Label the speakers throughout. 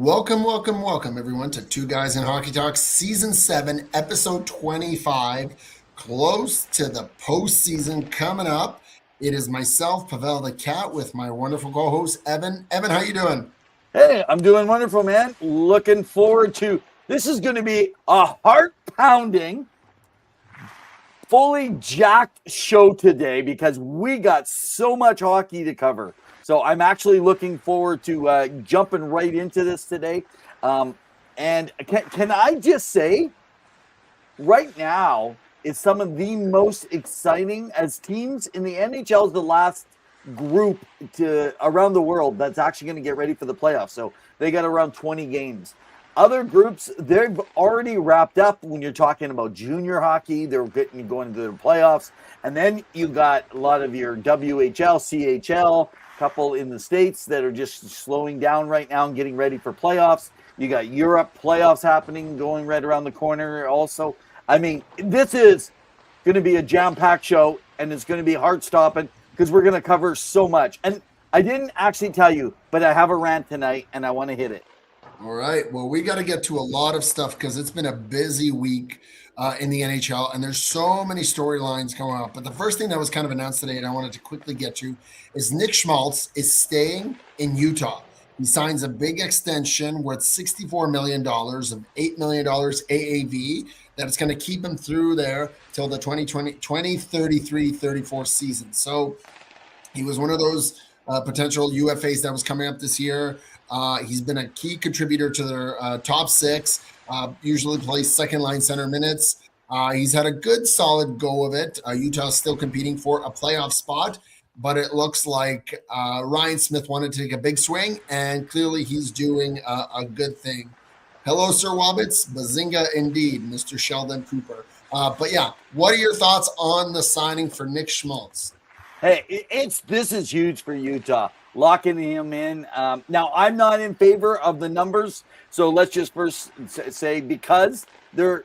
Speaker 1: Welcome, everyone, to Two Guys in Hockey Talk, Season 7, Episode 25. Close to the postseason coming up. It is myself, Pawel the Cat, with my wonderful co-host, Evan. Evan, how you doing?
Speaker 2: Hey, I'm doing wonderful, man. Looking forward to this. Is going to be a heart-pounding, fully jacked show today because we got so much hockey to cover. So I'm actually looking forward to jumping right into this today. And can I just say, right now, is some of the most exciting as teams in the NHL is the last group to around the world that's actually going to get ready for the playoffs. So they got around 20 games. Other groups, they've already wrapped up when you're talking about junior hockey. They're going into the playoffs. And then you got a lot of your WHL, CHL, couple in the States that are just slowing down right now and getting ready for playoffs. You got Europe playoffs happening, going right around the corner also. I mean, this is going to be a jam-packed show, and it's going to be heart-stopping because we're going to cover so much. And I didn't actually tell you, but I have a rant tonight, and I want to hit it.
Speaker 1: All right. Well, we got to get to a lot of stuff because it's been a busy week in the NHL, and there's so many storylines going up. But the first thing that was kind of announced today, and I wanted to quickly get to, is Nick Schmaltz is staying in Utah. He signs a big extension worth $64 million of $8 million AAV that is going to keep him through there till the 2033-34 season. So he was one of those potential UFAs that was coming up this year. He's been a key contributor to their top six, usually plays second line center minutes. He's had a good solid go of it. Utah's still competing for a playoff spot, but it looks like Ryan Smith wanted to take a big swing, and clearly he's doing a good thing. Hello, Sir Wobbits. Bazinga indeed, Mr. Sheldon Cooper. But yeah, what are your thoughts on the signing for Nick Schmaltz?
Speaker 2: Hey, this is huge for Utah, locking him in. Now, I'm not in favor of the numbers, so let's just first say because they're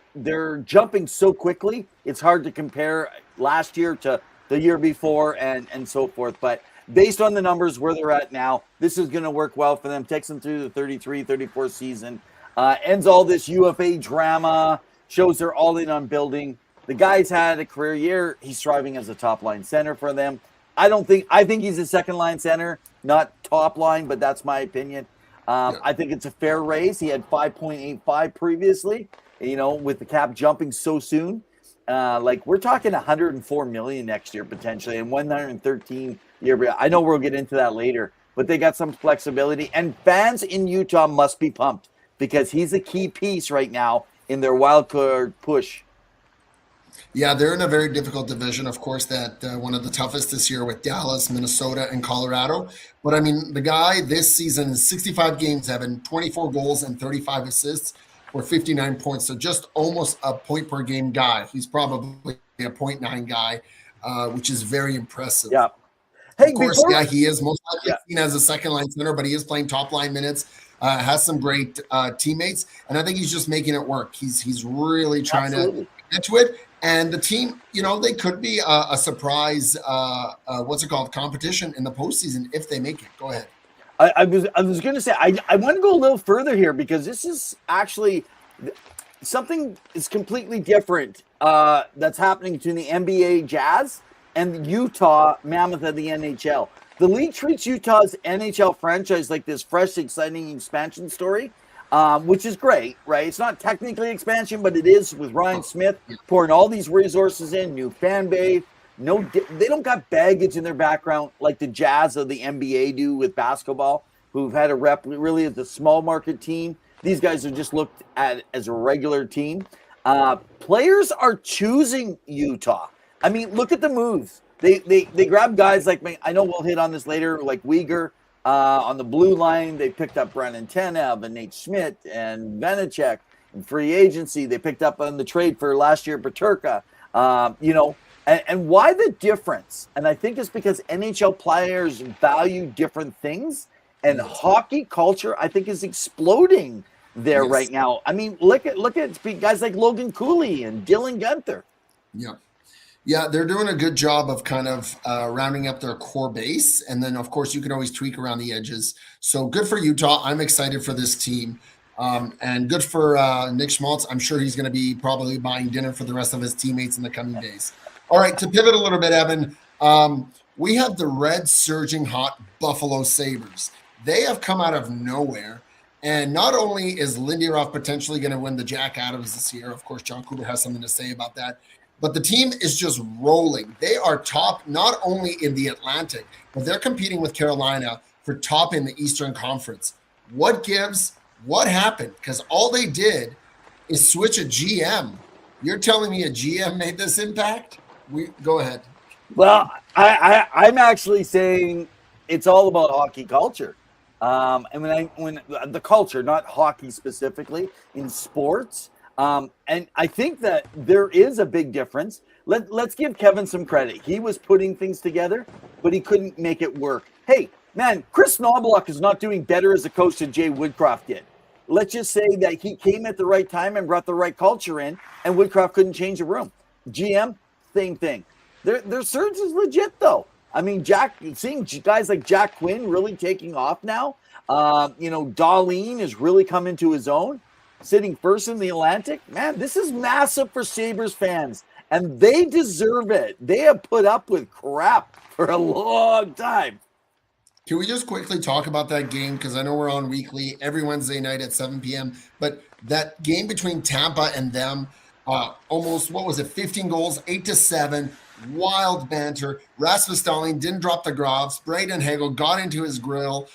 Speaker 2: jumping so quickly, it's hard to compare last year to the year before and so forth. But based on the numbers where they're at now, this is going to work well for them. Takes them through the 33-34 season. Ends all this UFA drama, shows they're all in on building. The guy's had a career year. He's thriving as a top line center for them. I think he's a second line center, not top line, but that's my opinion. I think it's a fair raise. He had 5.85 previously, with the cap jumping so soon. We're talking 104 million next year potentially, and 113 year. I know we'll get into that later, but they got some flexibility, and fans in Utah must be pumped because he's a key piece right now in their wild card push.
Speaker 1: Yeah, they're in a very difficult division, of course, that one of the toughest this year with Dallas, Minnesota, and Colorado. But I mean, the guy this season is 65 games, having 24 goals and 35 assists for 59 points. So just almost a point per game guy. He's probably a 0.9 guy, which is very impressive.
Speaker 2: Yeah. Hey,
Speaker 1: of course, he is most likely seen as a second line center, but he is playing top line minutes. Has some great teammates, and I think he's just making it work. He's really trying to get to it. And the team, they could be a surprise, competition in the postseason if they make it. Go ahead.
Speaker 2: I was going to say, I want to go a little further here because this is actually something is completely different that's happening between the NBA Jazz and the Utah Mammoth of the NHL. The league treats Utah's NHL franchise like this fresh, exciting expansion story. Which is great, right? It's not technically expansion, but it is with Ryan Smith pouring all these resources in, new fan base. They don't got baggage in their background like the Jazz of the NBA do with basketball, who've had a rep really as a small market team. These guys are just looked at as a regular team. Players are choosing Utah. I mean, look at the moves. They grab guys like me. I know we'll hit on this later, like Uyghur. On the blue line, they picked up Brandon Tanev and Nate Schmidt and Vanacek. In free agency, they picked up on the trade for last year, Peterka. And why the difference? And I think it's because NHL players value different things, and hockey culture, I think, is exploding there right now. I mean, look at guys like Logan Cooley and Dylan Guenther.
Speaker 1: Yeah. Yeah, they're doing a good job of kind of rounding up their core base. And then, of course, you can always tweak around the edges. So good for Utah. I'm excited for this team. And good for Nick Schmaltz. I'm sure he's going to be probably buying dinner for the rest of his teammates in the coming days. All right, to pivot a little bit, Evan, we have the red surging hot Buffalo Sabres. They have come out of nowhere. And not only is Lindyroff potentially going to win the Jack Adams this year, of course, John Cooper has something to say about that, but the team is just rolling. They are top not only in the Atlantic, but they're competing with Carolina for top in the Eastern Conference. What gives? What happened? Because all they did is switch a GM. You're telling me a GM made this impact? Go ahead.
Speaker 2: Well, I'm actually saying it's all about hockey culture. And when the culture, not hockey specifically, in sports. And I think that there is a big difference. Let's give Kevin some credit. He was putting things together, but he couldn't make it work. Hey, man, Chris Knobloch is not doing better as a coach than Jay Woodcroft did. Let's just say that he came at the right time and brought the right culture in, and Woodcroft couldn't change the room. GM, same thing. Their surge is legit, though. I mean, seeing guys like Jack Quinn really taking off now. Darlene is really coming to his own, sitting first in the Atlantic. Man, this is massive for Sabres fans, and they deserve it. They have put up with crap for a long time.
Speaker 1: Can we just quickly talk about that game? Because I know we're on weekly, every Wednesday night at 7 p.m. But that game between Tampa and them, almost, 15 goals, 8-7, wild banter. Rasmus Dahlin didn't drop the gloves. Braden Hagel got into his grill.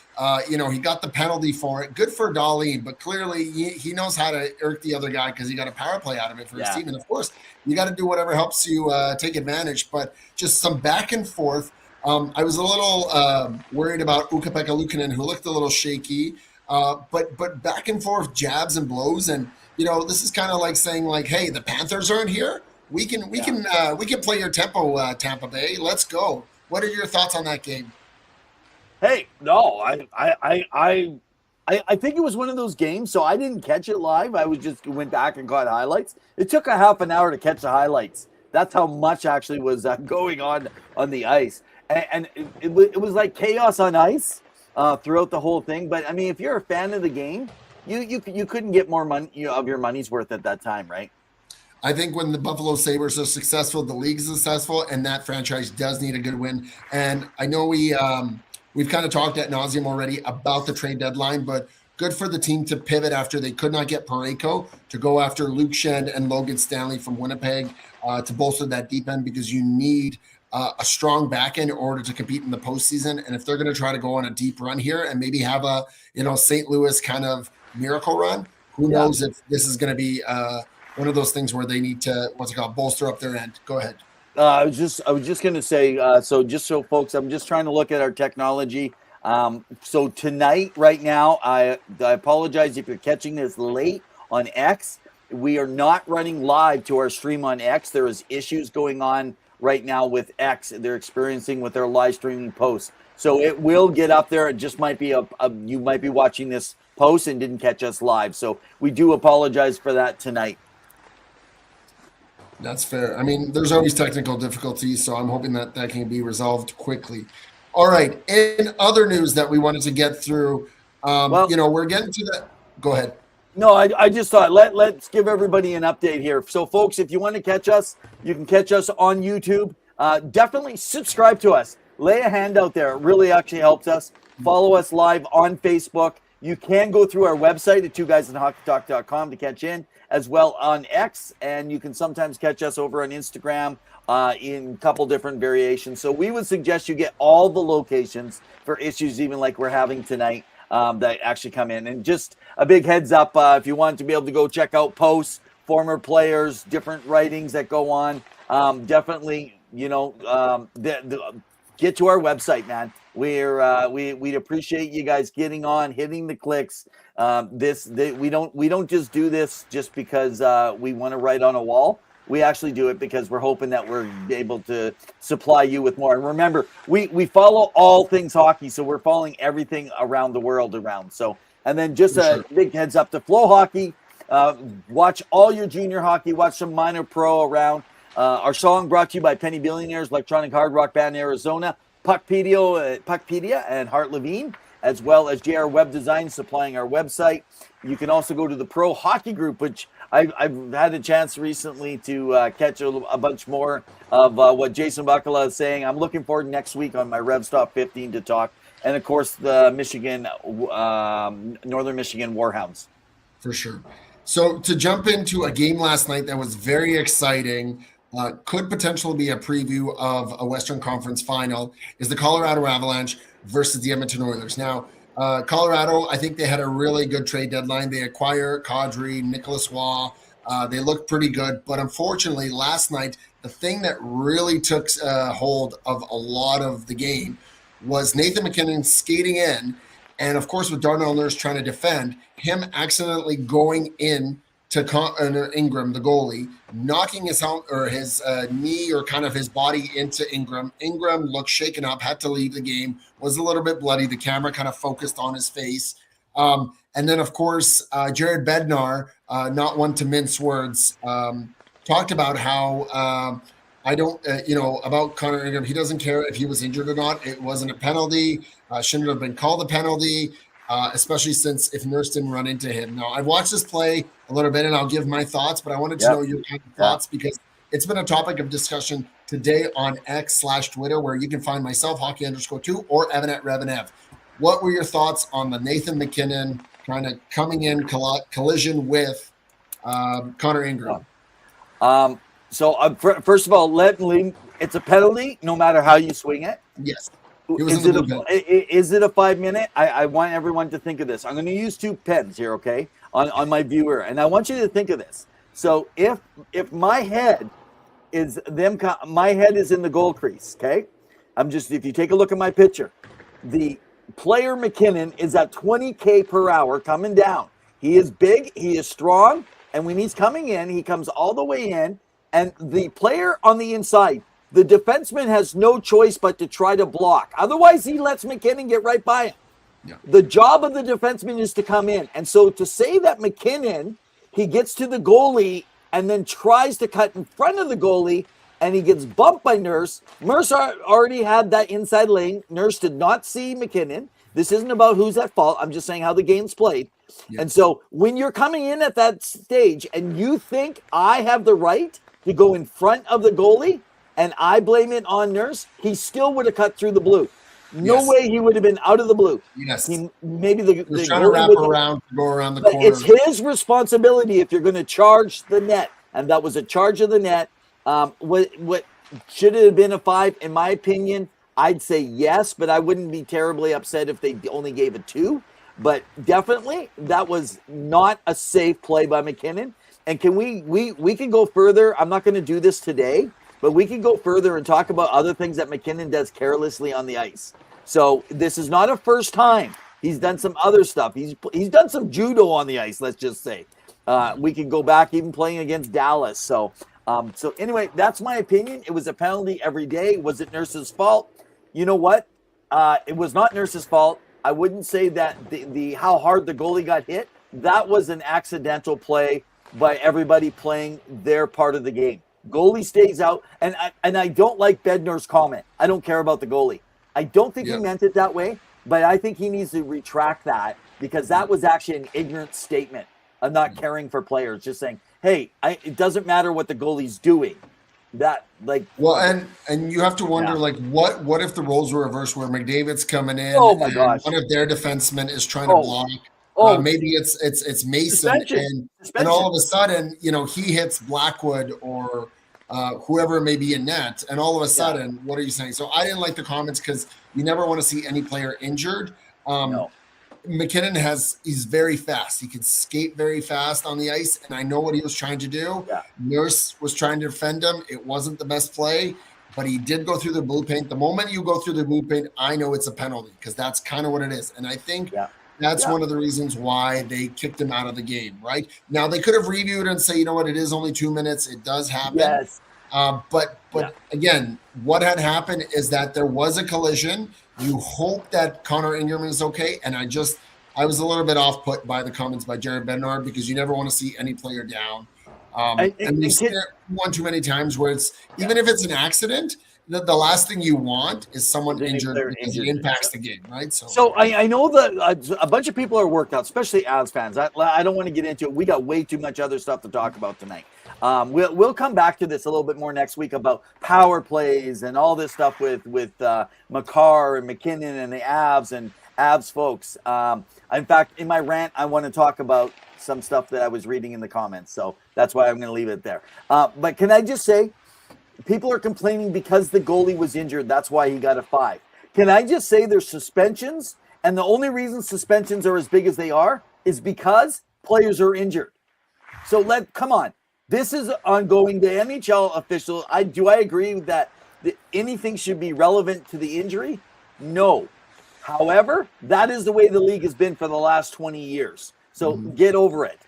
Speaker 1: He got the penalty for it. Good for Dahlin, but clearly he knows how to irk the other guy because he got a power play out of it for his team. And of course, you got to do whatever helps you take advantage. But just some back and forth. I was a little worried about Ukko-Pekka Luukkonen, who looked a little shaky. But back and forth jabs and blows. And, this is kind of like saying, like, hey, the Panthers aren't here. We can play your tempo, Tampa Bay. Let's go. What are your thoughts on that game?
Speaker 2: Hey, no, I think it was one of those games, so I didn't catch it live. I went back and caught highlights. It took a half an hour to catch the highlights. That's how much actually was going on the ice, and it was like chaos on ice throughout the whole thing. But I mean, if you're a fan of the game, you couldn't get more money of your money's worth at that time, right?
Speaker 1: I think when the Buffalo Sabres are successful, the league is successful, and that franchise does need a good win. And I know we've kind of talked ad nauseum already about the trade deadline, but good for the team to pivot after they could not get Parayko to go after Luke Schenn and Logan Stanley from Winnipeg to bolster that deep end, because you need a strong back end in order to compete in the postseason. And if they're going to try to go on a deep run here and maybe have a St. Louis kind of miracle run, who knows if this is going to be one of those things where they need to, bolster up their end. Go ahead.
Speaker 2: I was just going to say, so folks, I'm just trying to look at our technology. So tonight, right now, I apologize if you're catching this late on X. We are not running live to our stream on X. There is issues going on right now with X. They're experiencing with their live streaming posts. So it will get up there. It just might be you might be watching this post and didn't catch us live. So we do apologize for that tonight.
Speaker 1: That's fair. I mean, there's always technical difficulties, so I'm hoping that can be resolved quickly. All right. In other news that we wanted to get through, we're getting to that. Go ahead.
Speaker 2: No, I just thought let's give everybody an update here. So, folks, if you want to catch us, you can catch us on YouTube. Definitely subscribe to us. Lay a hand out there. It really actually helps us. Follow us live on Facebook. You can go through our website at twoguysinhockeytalk.com to catch in, as well on X, and you can sometimes catch us over on Instagram in a couple different variations. So we would suggest you get all the locations for issues even like we're having tonight that actually come in. And just a big heads up, if you want to be able to go check out posts, former players, different writings that go on, definitely, get to our website, man. We'd appreciate you guys getting on, hitting the clicks. We don't just do this just because we want to write on a wall. We actually do it because we're hoping that we're able to supply you with more. And remember, we follow all things hockey, so we're following everything around the world around. So, and then just big heads up to Flow Hockey. Watch all your junior hockey. Watch some minor pro around. Our song brought to you by Penny Billionaires, Electronic Hard Rock Band Arizona, Puckpedia, and Hart Levine, as well as JR Web Design supplying our website. You can also go to the Pro Hockey Group, which I've had a chance recently to catch a bunch more of what Jason Buckala is saying. I'm looking forward next week on my Rev Stop 15 to talk. And, of course, the Northern Michigan Warhounds.
Speaker 1: For sure. So to jump into a game last night that was very exciting, could potentially be a preview of a Western Conference final, is the Colorado Avalanche versus the Edmonton Oilers. Now, Colorado, I think they had a really good trade deadline. They acquire Kadri, Nicholas Waugh. They looked pretty good. But unfortunately, last night, the thing that really took hold of a lot of the game was Nathan MacKinnon skating in. And, of course, with Darnell Nurse trying to defend, him accidentally going in to Ingram, the goalie, knocking his knee or kind of his body into Ingram. Ingram looked shaken up, had to leave the game, was a little bit bloody. The camera kind of focused on his face. And then, of course, Jared Bednar, not one to mince words, talked about how about Connor Ingram. He doesn't care if he was injured or not. It wasn't a penalty. Shouldn't have been called a penalty. Especially since if Nurse didn't run into him. Now, I've watched this play a little bit, and I'll give my thoughts, but I wanted to know your kind of thoughts because it's been a topic of discussion today on X/Twitter, where you can find myself, hockey_2, or Evan at Revenev. What were your thoughts on the Nathan MacKinnon kind of coming in collision with Connor Ingram?
Speaker 2: So first of all, it's a penalty no matter how you swing it.
Speaker 1: Yes.
Speaker 2: Is it a 5 minute? I want everyone to think of this. I'm going to use 2 pens here, okay, on my viewer, and I want you to think of this. So if my head is in the goal crease, okay. If you take a look at my picture, the player MacKinnon is at 20 per hour coming down. He is big, he is strong, and when he's coming in, he comes all the way in, and the player on the inside, the defenseman has no choice but to try to block. Otherwise, he lets MacKinnon get right by him. Yeah. The job of the defenseman is to come in. And so to say that MacKinnon, he gets to the goalie and then tries to cut in front of the goalie and he gets bumped by Nurse. Nurse already had that inside lane. Nurse did not see MacKinnon. This isn't about who's at fault. I'm just saying how the game's played. Yeah. And so when you're coming in at that stage and you think I have the right to go in front of the goalie, and I blame it on Nurse, he still would have cut through the blue. No way he would have been out of the blue.
Speaker 1: Yes.
Speaker 2: Maybe the
Speaker 1: trying to wrap around, go around the corner.
Speaker 2: It's his responsibility if you're going to charge the net, and that was a charge of the net. What should it have been a 5? In my opinion, I'd say yes, but I wouldn't be terribly upset if they only gave a 2. But definitely, that was not a safe play by MacKinnon. And can we can go further. I'm not going to do this today. But we can go further and talk about other things that MacKinnon does carelessly on the ice. So this is not a first time. He's done some other stuff. He's done some judo on the ice, let's just say. We can go back even playing against Dallas. So anyway, that's my opinion. It was a penalty every day. Was it Nurse's fault? You know what? It was not Nurse's fault. I wouldn't say that the how hard the goalie got hit. That was an accidental play by everybody playing their part of the game. Goalie stays out, and I don't like Bednar's comment. I don't care about the goalie. I don't think he meant it that way, but I think he needs to retract that because that was actually an ignorant statement of not caring for players. Just saying, hey, it doesn't matter what the goalie's doing.
Speaker 1: And you have to wonder, what if the roles were reversed where McDavid's coming in?
Speaker 2: Oh my gosh!
Speaker 1: One of their defensemen is trying to block. Maybe it's Mason, and all of a sudden, he hits Blackwood or whoever may be in net, and all of a sudden, what are you saying? So I didn't like the comments because you never want to see any player injured. No. MacKinnon he's very fast. He can skate very fast on the ice, and I know what he was trying to do. Yeah. Nurse was trying to defend him. It wasn't the best play, but he did go through the blue paint. The moment you go through the blue paint, I know it's a penalty because that's kind of what it is, and I think. Yeah. That's one of the reasons why they kicked him out of the game, right? Now, they could have reviewed and say, you know what, it is only 2 minutes. It does happen. Yes. But again, what had happened is that there was a collision. You hope that Connor Ingram is okay. And I was a little bit off-put by the comments by Jared Bednar because you never want to see any player down. And we've seen it one too many times where it's, even if it's an accident, the last thing you want is someone injured because it impacts the game, right?
Speaker 2: So I know that a bunch of people are worked out, especially Avs fans. I don't want to get into it. We got way too much other stuff to talk about tonight. We'll come back to this a little bit more next week about power plays and all this stuff with Makar and McKinnon and the Avs and Avs folks. In fact, in my rant, I want to talk about some stuff that I was reading in the comments. So that's why I'm going to leave it there. But can I just say, people are complaining because the goalie was injured. That's why he got a 5. Can I just say there's suspensions? And the only reason suspensions are as big as they are is because players are injured. So come on. This is ongoing. The NHL official, do I agree that anything should be relevant to the injury? No. However, that is the way the league has been for the last 20 years. So get over it.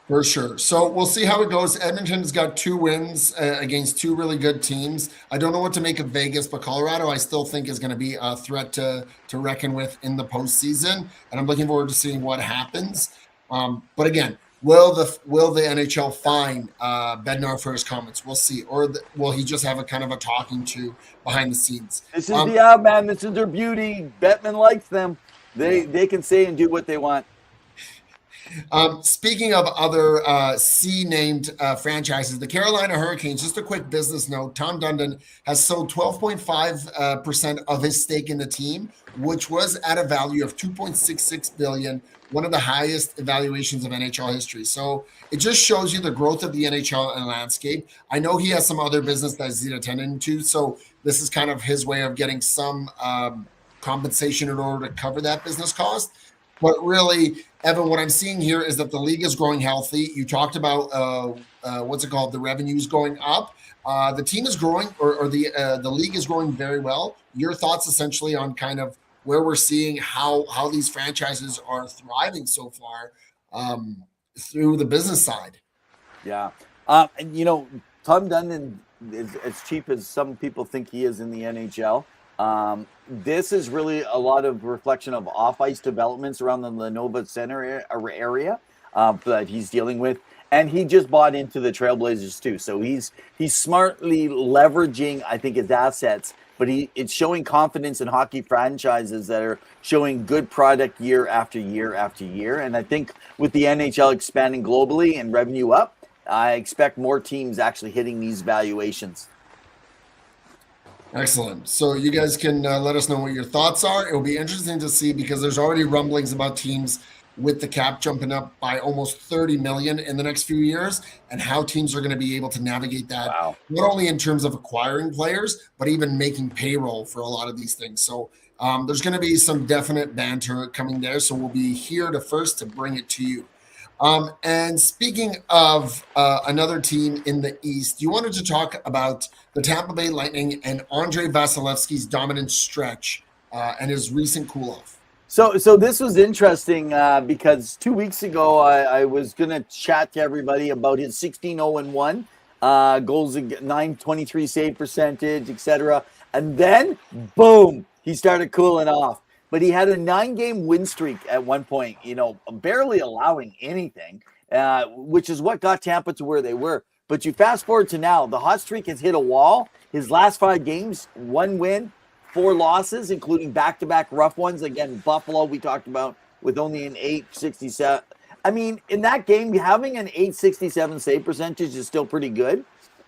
Speaker 1: For sure. So we'll see how it goes. Edmonton's got 2 wins against 2 really good teams. I don't know what to make of Vegas, but Colorado I still think is going to be a threat to reckon with in the postseason, and I'm looking forward to seeing what happens. But again, will the NHL fine Bednar for his comments? We'll see. Or will he just have a kind of a talking to behind the scenes?
Speaker 2: This is the out, man. This is their beauty. Bettman likes them. They can say and do what they want.
Speaker 1: Speaking of other C-named franchises, the Carolina Hurricanes, just a quick business note, Tom Dundon has sold 12.5% of his stake in the team, which was at a value of $2.66 billion, one of the highest evaluations of NHL history. So it just shows you the growth of the NHL and landscape. I know he has some other business that he's attending to, so this is kind of his way of getting some compensation in order to cover that business cost. But really, Evan, what I'm seeing here is that the league is growing healthy. You talked about the revenues going up. The team is growing, or the league is growing very well. Your thoughts essentially on kind of where we're seeing how these franchises are thriving so far through the business side.
Speaker 2: Yeah. And Tom Dundon is as cheap as some people think he is in the NHL. This is really a lot of reflection of off-ice developments around the Lenova Center area that he's dealing with. And he just bought into the Trailblazers too. So he's smartly leveraging, I think, his assets, but it's showing confidence in hockey franchises that are showing good product year after year after year. And I think with the NHL expanding globally and revenue up, I expect more teams actually hitting these valuations.
Speaker 1: Excellent. So you guys can let us know what your thoughts are. It will be interesting to see because there's already rumblings about teams with the cap jumping up by almost 30 million in the next few years and how teams are going to be able to navigate that, not only in terms of acquiring players, but even making payroll for a lot of these things. So there's going to be some definite banter coming there. So we'll be here to bring it to you. And speaking of another team in the East, you wanted to talk about the Tampa Bay Lightning and Andrei Vasilevsky's dominant stretch and his recent cool-off.
Speaker 2: So this was interesting because 2 weeks ago I was going to chat to everybody about his 16-0-1 goals, 923 save percentage, etc. And then, boom, he started cooling off. But he had a 9-game win streak at one point, barely allowing anything, which is what got Tampa to where they were. But you fast forward to now, the hot streak has hit a wall. His last 5 games, 1 win, 4 losses, including back-to-back rough ones. Again, Buffalo, we talked about, with only an 867. I mean, in that game, having an 867 save percentage is still pretty good.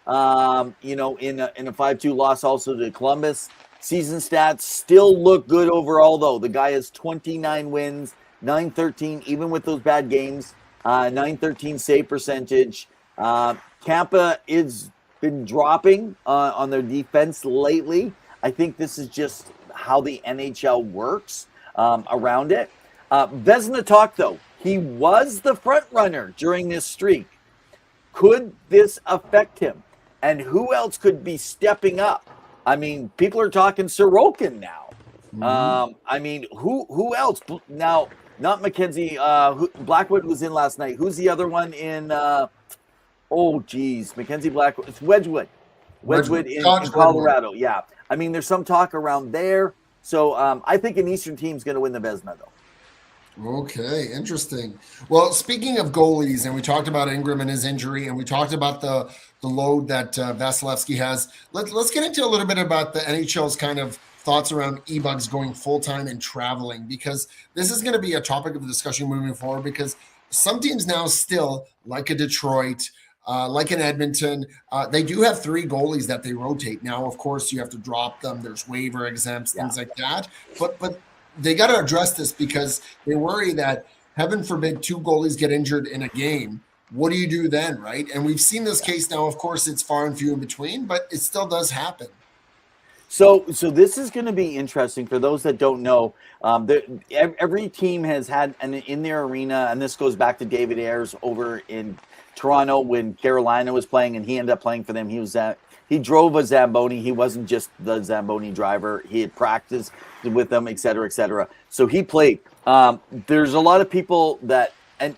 Speaker 2: In a 5-2 loss also to Columbus. Season stats still look good overall, though. The guy has 29 wins, 913, even with those bad games, 913 save percentage. Tampa has been dropping on their defense lately. I think this is just how the NHL works around it. Vezina talk, though. He was the front runner during this streak. Could this affect him? And who else could be stepping up? I mean, people are talking Sorokin now. Who else? Now, not Mackenzie. Blackwood was in last night. Who's the other one in? Mackenzie Blackwood. It's Wedgwood. Wedgwood in Colorado. Yeah. I mean, there's some talk around there. So I think an Eastern team's going to win the Vezina, though.
Speaker 1: Okay, interesting. Well, speaking of goalies, and we talked about Ingram and his injury, and we talked about the load that Vasilevsky has. Let's get into a little bit about the NHL's kind of thoughts around e-bugs going full time and traveling, because this is going to be a topic of discussion moving forward. Because some teams now still, like a Detroit, like in Edmonton, they do have three goalies that they rotate. Now, of course, you have to drop them. There's waiver exempts, things like that. But they got to address this because they worry that, heaven forbid, two goalies get injured in a game. What do you do then, right? And we've seen this case now. Of course, it's far and few in between, but it still does happen.
Speaker 2: So this is going to be interesting for those that don't know. Every team has had in their arena, and this goes back to David Ayres over in Toronto when Carolina was playing, and he ended up playing for them. He drove a Zamboni. He wasn't just the Zamboni driver. He had practiced with them, et cetera, et cetera. So he played. There's a lot of people that, and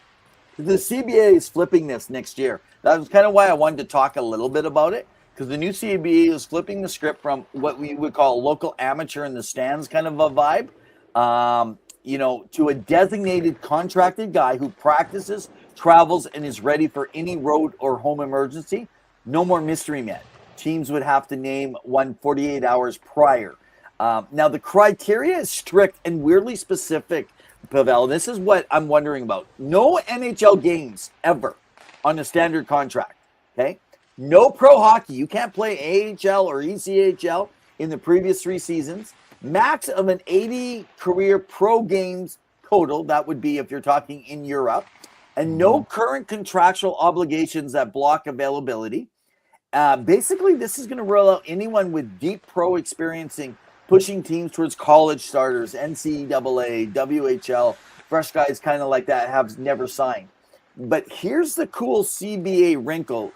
Speaker 2: the CBA is flipping this next year. That was kind of why I wanted to talk a little bit about it, because the new CBA is flipping the script from what we would call local amateur in the stands kind of a vibe, to a designated contracted guy who practices, travels, and is ready for any road or home emergency. No more mystery men. Teams would have to name one 48 hours prior. Now, the criteria is strict and weirdly specific, Pawel. This is what I'm wondering about. No NHL games ever on a standard contract, okay? No pro hockey. You can't play AHL or ECHL in the previous 3 seasons. Max of an 80 career pro games total. That would be if you're talking in Europe. And no current contractual obligations that block availability. Basically, this is going to roll out anyone with deep pro experiencing, pushing teams towards college starters, NCAA, WHL, fresh guys kind of like that have never signed. But here's the cool CBA wrinkle.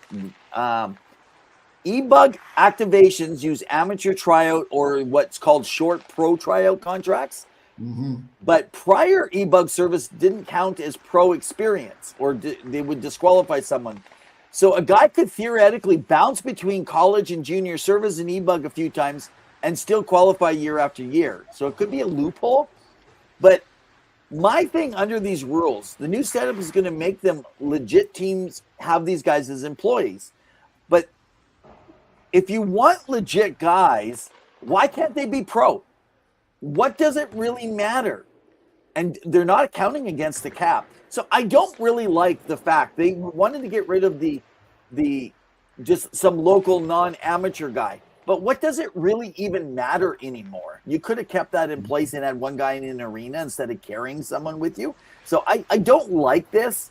Speaker 2: E-bug activations use amateur tryout or what's called short pro tryout contracts. Mm-hmm. But prior e-bug service didn't count as pro experience, or they would disqualify someone. So a guy could theoretically bounce between college and junior, serve as an e-bug a few times, and still qualify year after year. So it could be a loophole. But my thing under these rules, the new setup is going to make them legit teams have these guys as employees. But if you want legit guys, why can't they be pro? What does it really matter? And they're not accounting against the cap. So I don't really like the fact they wanted to get rid of the just some local non-amateur guy. But what does it really even matter anymore? You could have kept that in place and had one guy in an arena instead of carrying someone with you. So I don't like this.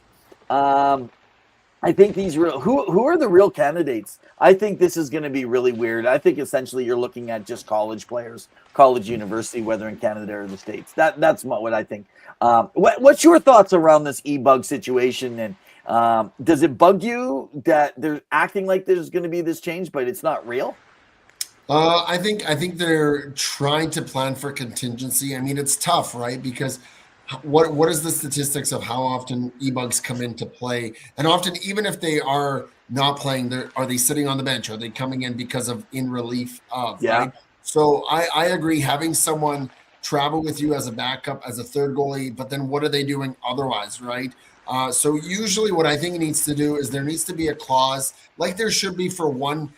Speaker 2: I think these who are the real candidates? I think this is going to be really weird. I think essentially you're looking at just college players, college university, whether in Canada or the States. That's what I think. What's your thoughts around this e-bug situation? And does it bug you that they're acting like there's going to be this change, but it's not real?
Speaker 1: I think they're trying to plan for contingency. I mean, it's tough, right? Because what is the statistics of how often e-bugs come into play? And often, even if they are not playing, are they sitting on the bench? Are they coming in because of in relief of?
Speaker 2: Yeah.
Speaker 1: Right? So I agree, having someone travel with you as a backup, as a third goalie, but then what are they doing otherwise, right? So usually what I think it needs to do is there needs to be a clause, like there should be for one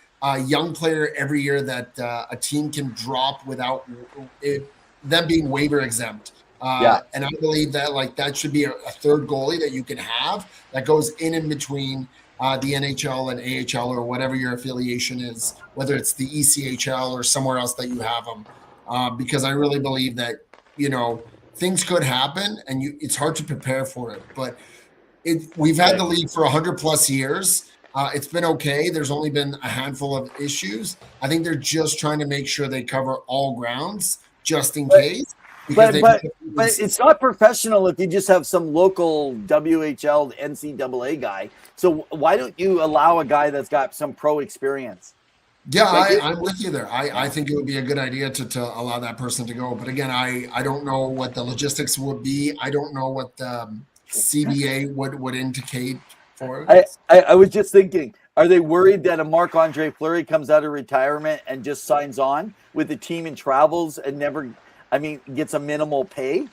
Speaker 1: young player every year, that a team can drop without them being waiver exempt. And I believe that that should be a third goalie that you can have that goes in between the NHL and AHL or whatever your affiliation is, whether it's the ECHL or somewhere else that you have them. Because I really believe that, things could happen and it's hard to prepare for it. But we've had the league for 100 plus years. It's been okay. There's only been a handful of issues. I think they're just trying to make sure they cover all grounds just in case.
Speaker 2: But it's not professional if you just have some local WHL, NCAA guy. So why don't you allow a guy that's got some pro experience?
Speaker 1: Yeah, I'm with you there. I think it would be a good idea to allow that person to go. But again, I don't know what the logistics would be. I don't know what the CBA would indicate for it.
Speaker 2: I was just thinking, are they worried that a Marc-Andre Fleury comes out of retirement and just signs on with the team and travels and never – gets a minimal pay?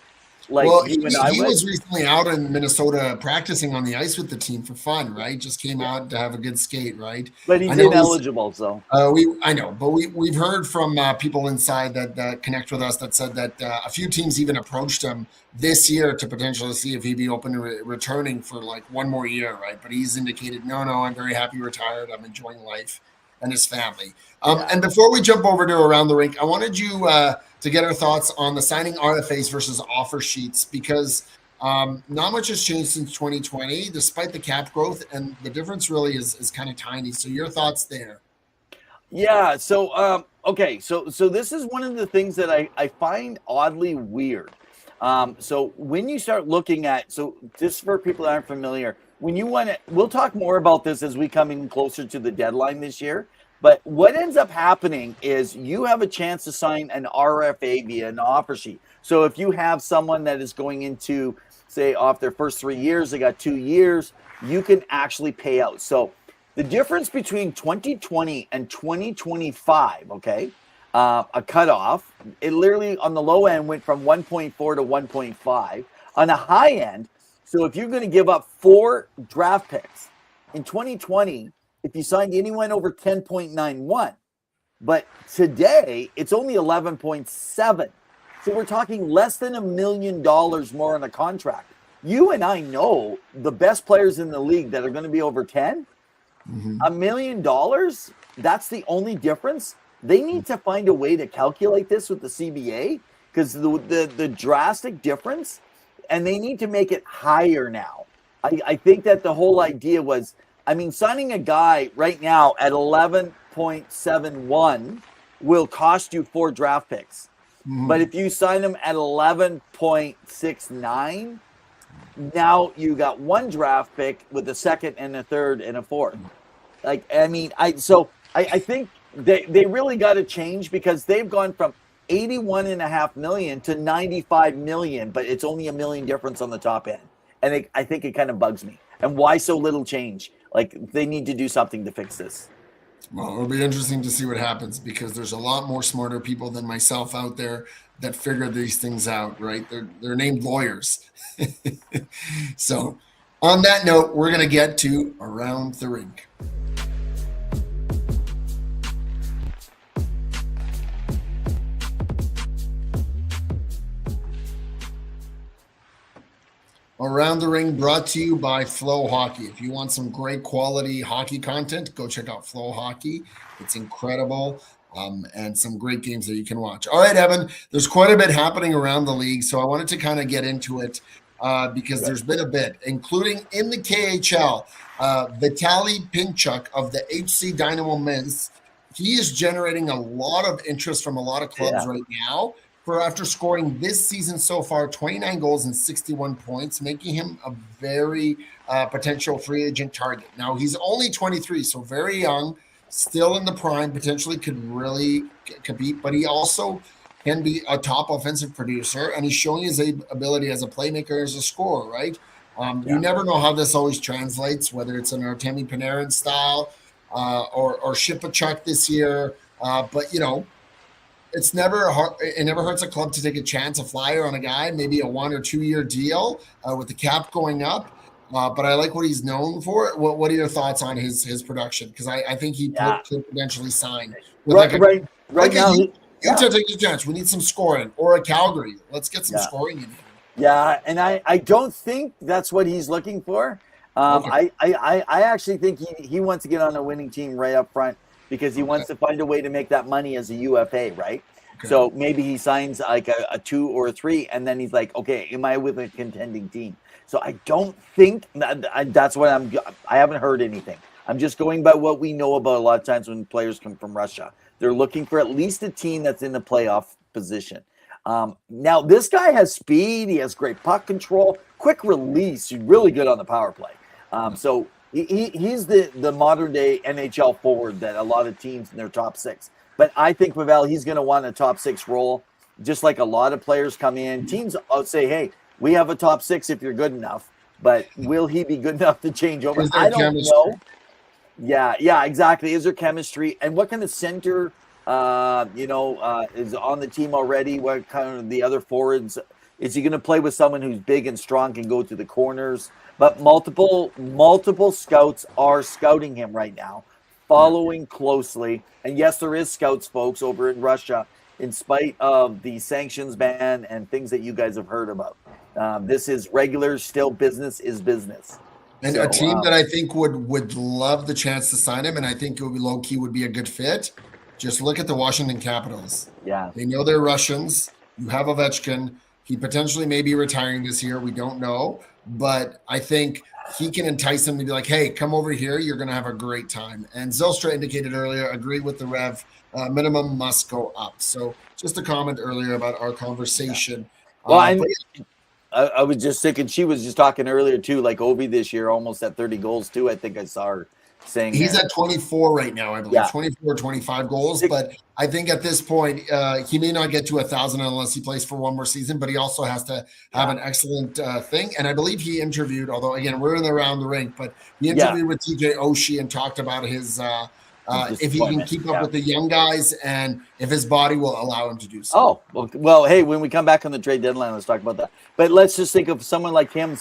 Speaker 2: like
Speaker 1: Well,
Speaker 2: you and
Speaker 1: he
Speaker 2: I would.
Speaker 1: was recently out in Minnesota practicing on the ice with the team for fun, right? Just came out to have a good skate, right?
Speaker 2: But
Speaker 1: I
Speaker 2: he's
Speaker 1: know he's
Speaker 2: ineligible, so
Speaker 1: I know, but we've heard from people inside that connect with us that said that a few teams even approached him this year to potentially see if he'd be open to returning for like one more year, right? But he's indicated, no, I'm very happy retired. I'm enjoying life and his family.
Speaker 2: yeah.
Speaker 1: And before we jump over to Around the Rink, I wanted you to get our thoughts on the signing RFAs versus offer sheets because not much has changed since 2020, despite the cap growth, and the difference really is kind of tiny. So your thoughts there?
Speaker 2: Yeah. So, okay. So this is one of the things that I find oddly weird. So when you start looking at, so just for people that aren't familiar, when you want to, we'll talk more about this as we come in closer to the deadline this year. But what ends up happening is you have a chance to sign an RFA via an offer sheet. So if you have someone that is going into, say, off their first 3 years, they got 2 years, you can actually pay out. So the difference between 2020 and 2025, okay, a cutoff, it literally on the low end went from 1.4 to 1.5. On the high end, so if you're going to give up 4 draft picks in 2020, if you signed anyone over 10.91, but today it's only 11.7. So we're talking less than $1 million more on a contract. You and I know the best players in the league that are going to be over 10. $1 million, that's the only difference. They need to find a way to calculate this with the CBA because the drastic difference, and they need to make it higher now. I think that the whole idea was, I mean, signing a guy right now at 11.71 will cost you 4 draft picks. But if you sign him at 11.69, now you got 1 draft pick with a second and a third and a fourth. Like, I mean, I think they really got to change because they've gone from 81.5 million to 95 million, but it's only $1 million difference on the top end. And I think it kind of bugs me. And why so little change? Like, they need to do something to fix this.
Speaker 1: Well, it'll be interesting to see what happens because there's a lot more smarter people than myself out there that figure these things out, right? They're named lawyers. So on that note, we're going to get to Around the Rink. Around the Ring brought to you by Flow Hockey. If you want some great quality hockey content, go check out Flow Hockey. It's incredible and some great games that you can watch. All right, Evan, there's quite a bit happening around the league, so I wanted to kind of get into it because there's been a bit, including in the KHL. Vitaly Pinchuk of the HC Dynamo Minsk, he is generating a lot of interest from a lot of clubs right now. After scoring this season so far 29 goals and 61 points, making him a very potential free agent target. Now, he's only 23, so very young, still in the prime, potentially could really compete, but he also can be a top offensive producer, and he's showing his ability as a playmaker, as a scorer, right? You never know how this always translates, whether it's an Artemi Panarin style or Shipachuk this year, but, you know, it never hurts a club to take a chance, a flyer on a guy, maybe a 1 or 2 year deal with the cap going up. But I like what he's known for. What are your thoughts on his production? Because I think he could potentially sign.
Speaker 2: Right now,
Speaker 1: Utah takes a chance. We need some scoring, or a Calgary. Let's get some scoring in here.
Speaker 2: Yeah, and I don't think that's what he's looking for. I actually think he wants to get on a winning team right up front, because he wants to find a way to make that money as a UFA, right? Okay. So maybe he signs like a 2 or a 3, and then he's like, okay, am I with a contending team? So I don't think that's what I haven't heard anything. I'm just going by what we know about a lot of times when players come from Russia. They're looking for at least a team that's in the playoff position. Now, this guy has speed. He has great puck control, quick release. He's really good on the power play. So he's the modern day NHL forward that a lot of teams in their top 6. But I think Pawel, he's going to want a top 6 role, just like a lot of players come in. Teams say, hey, we have a top 6 if you're good enough. But will he be good enough to change over? I don't know. Yeah, exactly. Is there chemistry? And what kind of center, is on the team already? What kind of the other forwards? Is he going to play with someone who's big and strong, can go to the corners? But multiple scouts are scouting him right now, following closely. And yes, there is scouts, folks, over in Russia, in spite of the sanctions ban and things that you guys have heard about. This is regular, still business is business.
Speaker 1: And a team that I think would love the chance to sign him, and I think it would be low key would be a good fit. Just look at the Washington Capitals.
Speaker 2: Yeah,
Speaker 1: they know they're Russians. You have Ovechkin. He potentially may be retiring this year. We don't know, but I think he can entice them to be like, "Hey, come over here. You're going to have a great time." And Zylstra indicated earlier, agree with the Rev. Minimum must go up. So just a comment earlier about our conversation.
Speaker 2: Yeah. Well, I was just thinking, she was just talking earlier too, like Ovi this year, almost at 30 goals too. I think I saw her saying
Speaker 1: he's at 24 right now, I believe. Yeah. 24, 25 goals. But I think at this point, he may not get to 1,000 unless he plays for one more season, but he also has to have an excellent thing. And I believe he interviewed, although again, we're in around the rink, but he interviewed with TJ Oshie and talked about his if he can keep up with the young guys and if his body will allow him to do so.
Speaker 2: Oh, well, hey, when we come back on the trade deadline, let's talk about that. But let's just think of someone like him.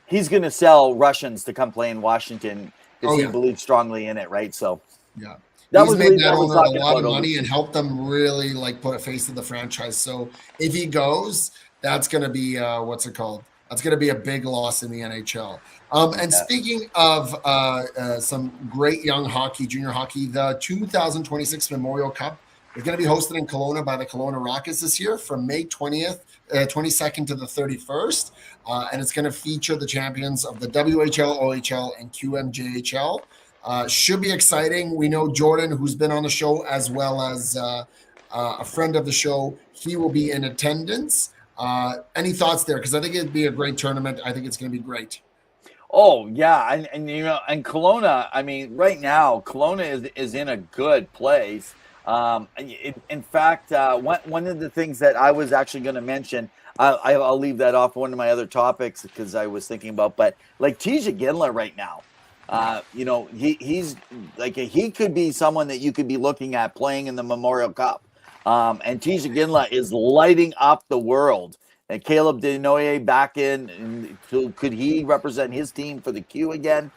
Speaker 2: He's going to sell Russians to come play in Washington because he believes strongly in it, right? So,
Speaker 1: yeah. He's made that owner a lot of money and helped them really like put a face to the franchise. So if he goes, that's going to be what's it called? That's going to be a big loss in the NHL. And speaking of some great young hockey, junior hockey, the 2026 Memorial Cup is going to be hosted in Kelowna by the Kelowna Rockets this year from May 22nd to the 31st. And it's going to feature the champions of the WHL, OHL, and QMJHL. Should be exciting. We know Jordan, who's been on the show, as well as a friend of the show. He will be in attendance. Any thoughts there? Because I think it'd be a great tournament. I think it's going to be great.
Speaker 2: Oh yeah, and you know, and Kelowna. I mean, right now, Kelowna is in a good place. In fact, one of the things that I was actually going to mention, I'll leave that off one of my other topics because I was thinking about, but like Jaydlin right now. You know, he's like he could be someone that you could be looking at playing in the Memorial Cup. And Jaydlin is lighting up the world. And Caleb Denoye back in, and so could he represent his team for the Q again,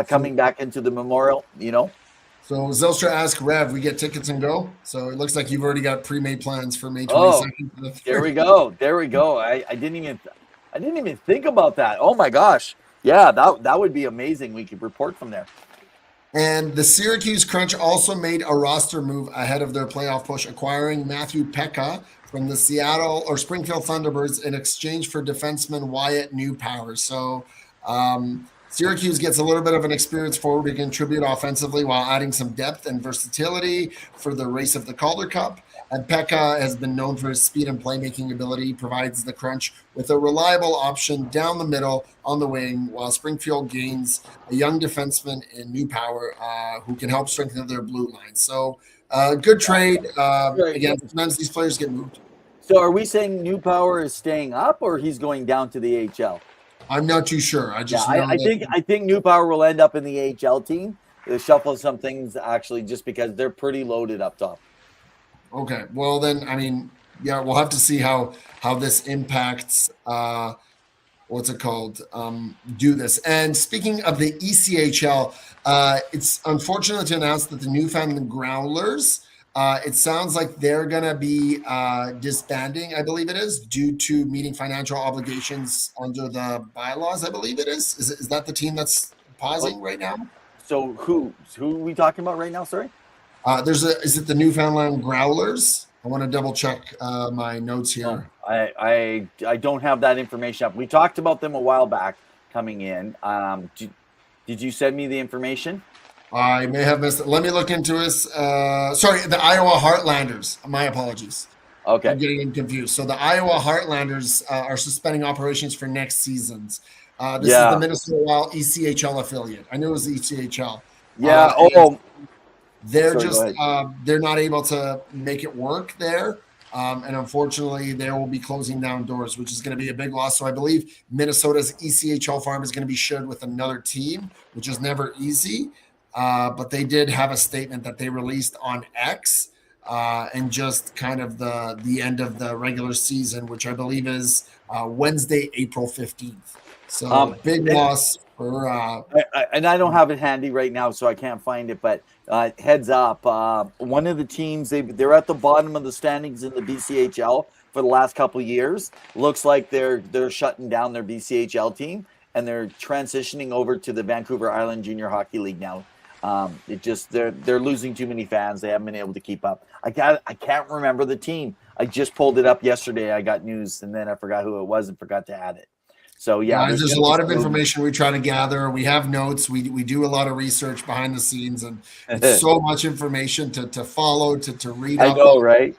Speaker 2: coming back into the Memorial, you know?
Speaker 1: So Zylstra asked Rev, we get tickets and go. So it looks like you've already got pre-made plans for May 22nd.
Speaker 2: Oh, there we go. I didn't even think about that. Oh my gosh. Yeah, that would be amazing. We could report from there.
Speaker 1: And the Syracuse Crunch also made a roster move ahead of their playoff push, acquiring Matthew Pekka from the Seattle or Springfield Thunderbirds in exchange for defenseman Wyatt Newpower. So Syracuse gets a little bit of an experienced forward to contribute offensively while adding some depth and versatility for the race of the Calder Cup. And Pekka has been known for his speed and playmaking ability, provides the Crunch with a reliable option down the middle on the wing, while Springfield gains a young defenseman in Newpower who can help strengthen their blue line. So good trade. Again, sometimes these players get moved.
Speaker 2: So are we saying Newpower is staying up or he's going down to the AHL?
Speaker 1: I'm not too sure. I
Speaker 2: think Newpower will end up in the AHL team. They'll shuffle some things actually just because they're pretty loaded up top.
Speaker 1: Okay, well then, I mean, yeah, we'll have to see how this impacts. What's it called? Do this. And speaking of the ECHL, it's unfortunate to announce that the Newfoundland Growlers. It sounds like they're gonna be disbanding. I believe it is due to meeting financial obligations under the bylaws. I believe it is. Is that the team that's pausing right now?
Speaker 2: So who are we talking about right now? Sorry.
Speaker 1: Is it the Newfoundland Growlers? I want to double check my notes here.
Speaker 2: No, I don't have that information up. We talked about them a while back coming in. Did you send me the information?
Speaker 1: I may have missed it. Let me look into this. Sorry, the Iowa Heartlanders. My apologies.
Speaker 2: Okay.
Speaker 1: I'm getting confused. So the Iowa Heartlanders are suspending operations for next seasons. This is the Minnesota Wild ECHL affiliate. I knew it was the ECHL.
Speaker 2: Yeah.
Speaker 1: They're they're not able to make it work there. And unfortunately, they will be closing down doors, which is going to be a big loss. So I believe Minnesota's ECHL farm is going to be shared with another team, which is never easy. But they did have a statement that they released on X and just kind of the end of the regular season, which I believe is Wednesday, April 15th. So big loss for.
Speaker 2: And I don't have it handy right now, so I can't find it. But heads up, one of the teams they're at the bottom of the standings in the BCHL for the last couple of years. Looks like they're shutting down their BCHL team and they're transitioning over to the Vancouver Island Junior Hockey League now. They're losing too many fans. They haven't been able to keep up. I can't remember the team. I just pulled it up yesterday. I got news and then I forgot who it was and forgot to add it. So yeah,
Speaker 1: there's a lot of information we try to gather. We have notes. We do a lot of research behind the scenes, and it's so much information to follow, to read.
Speaker 2: I know, right?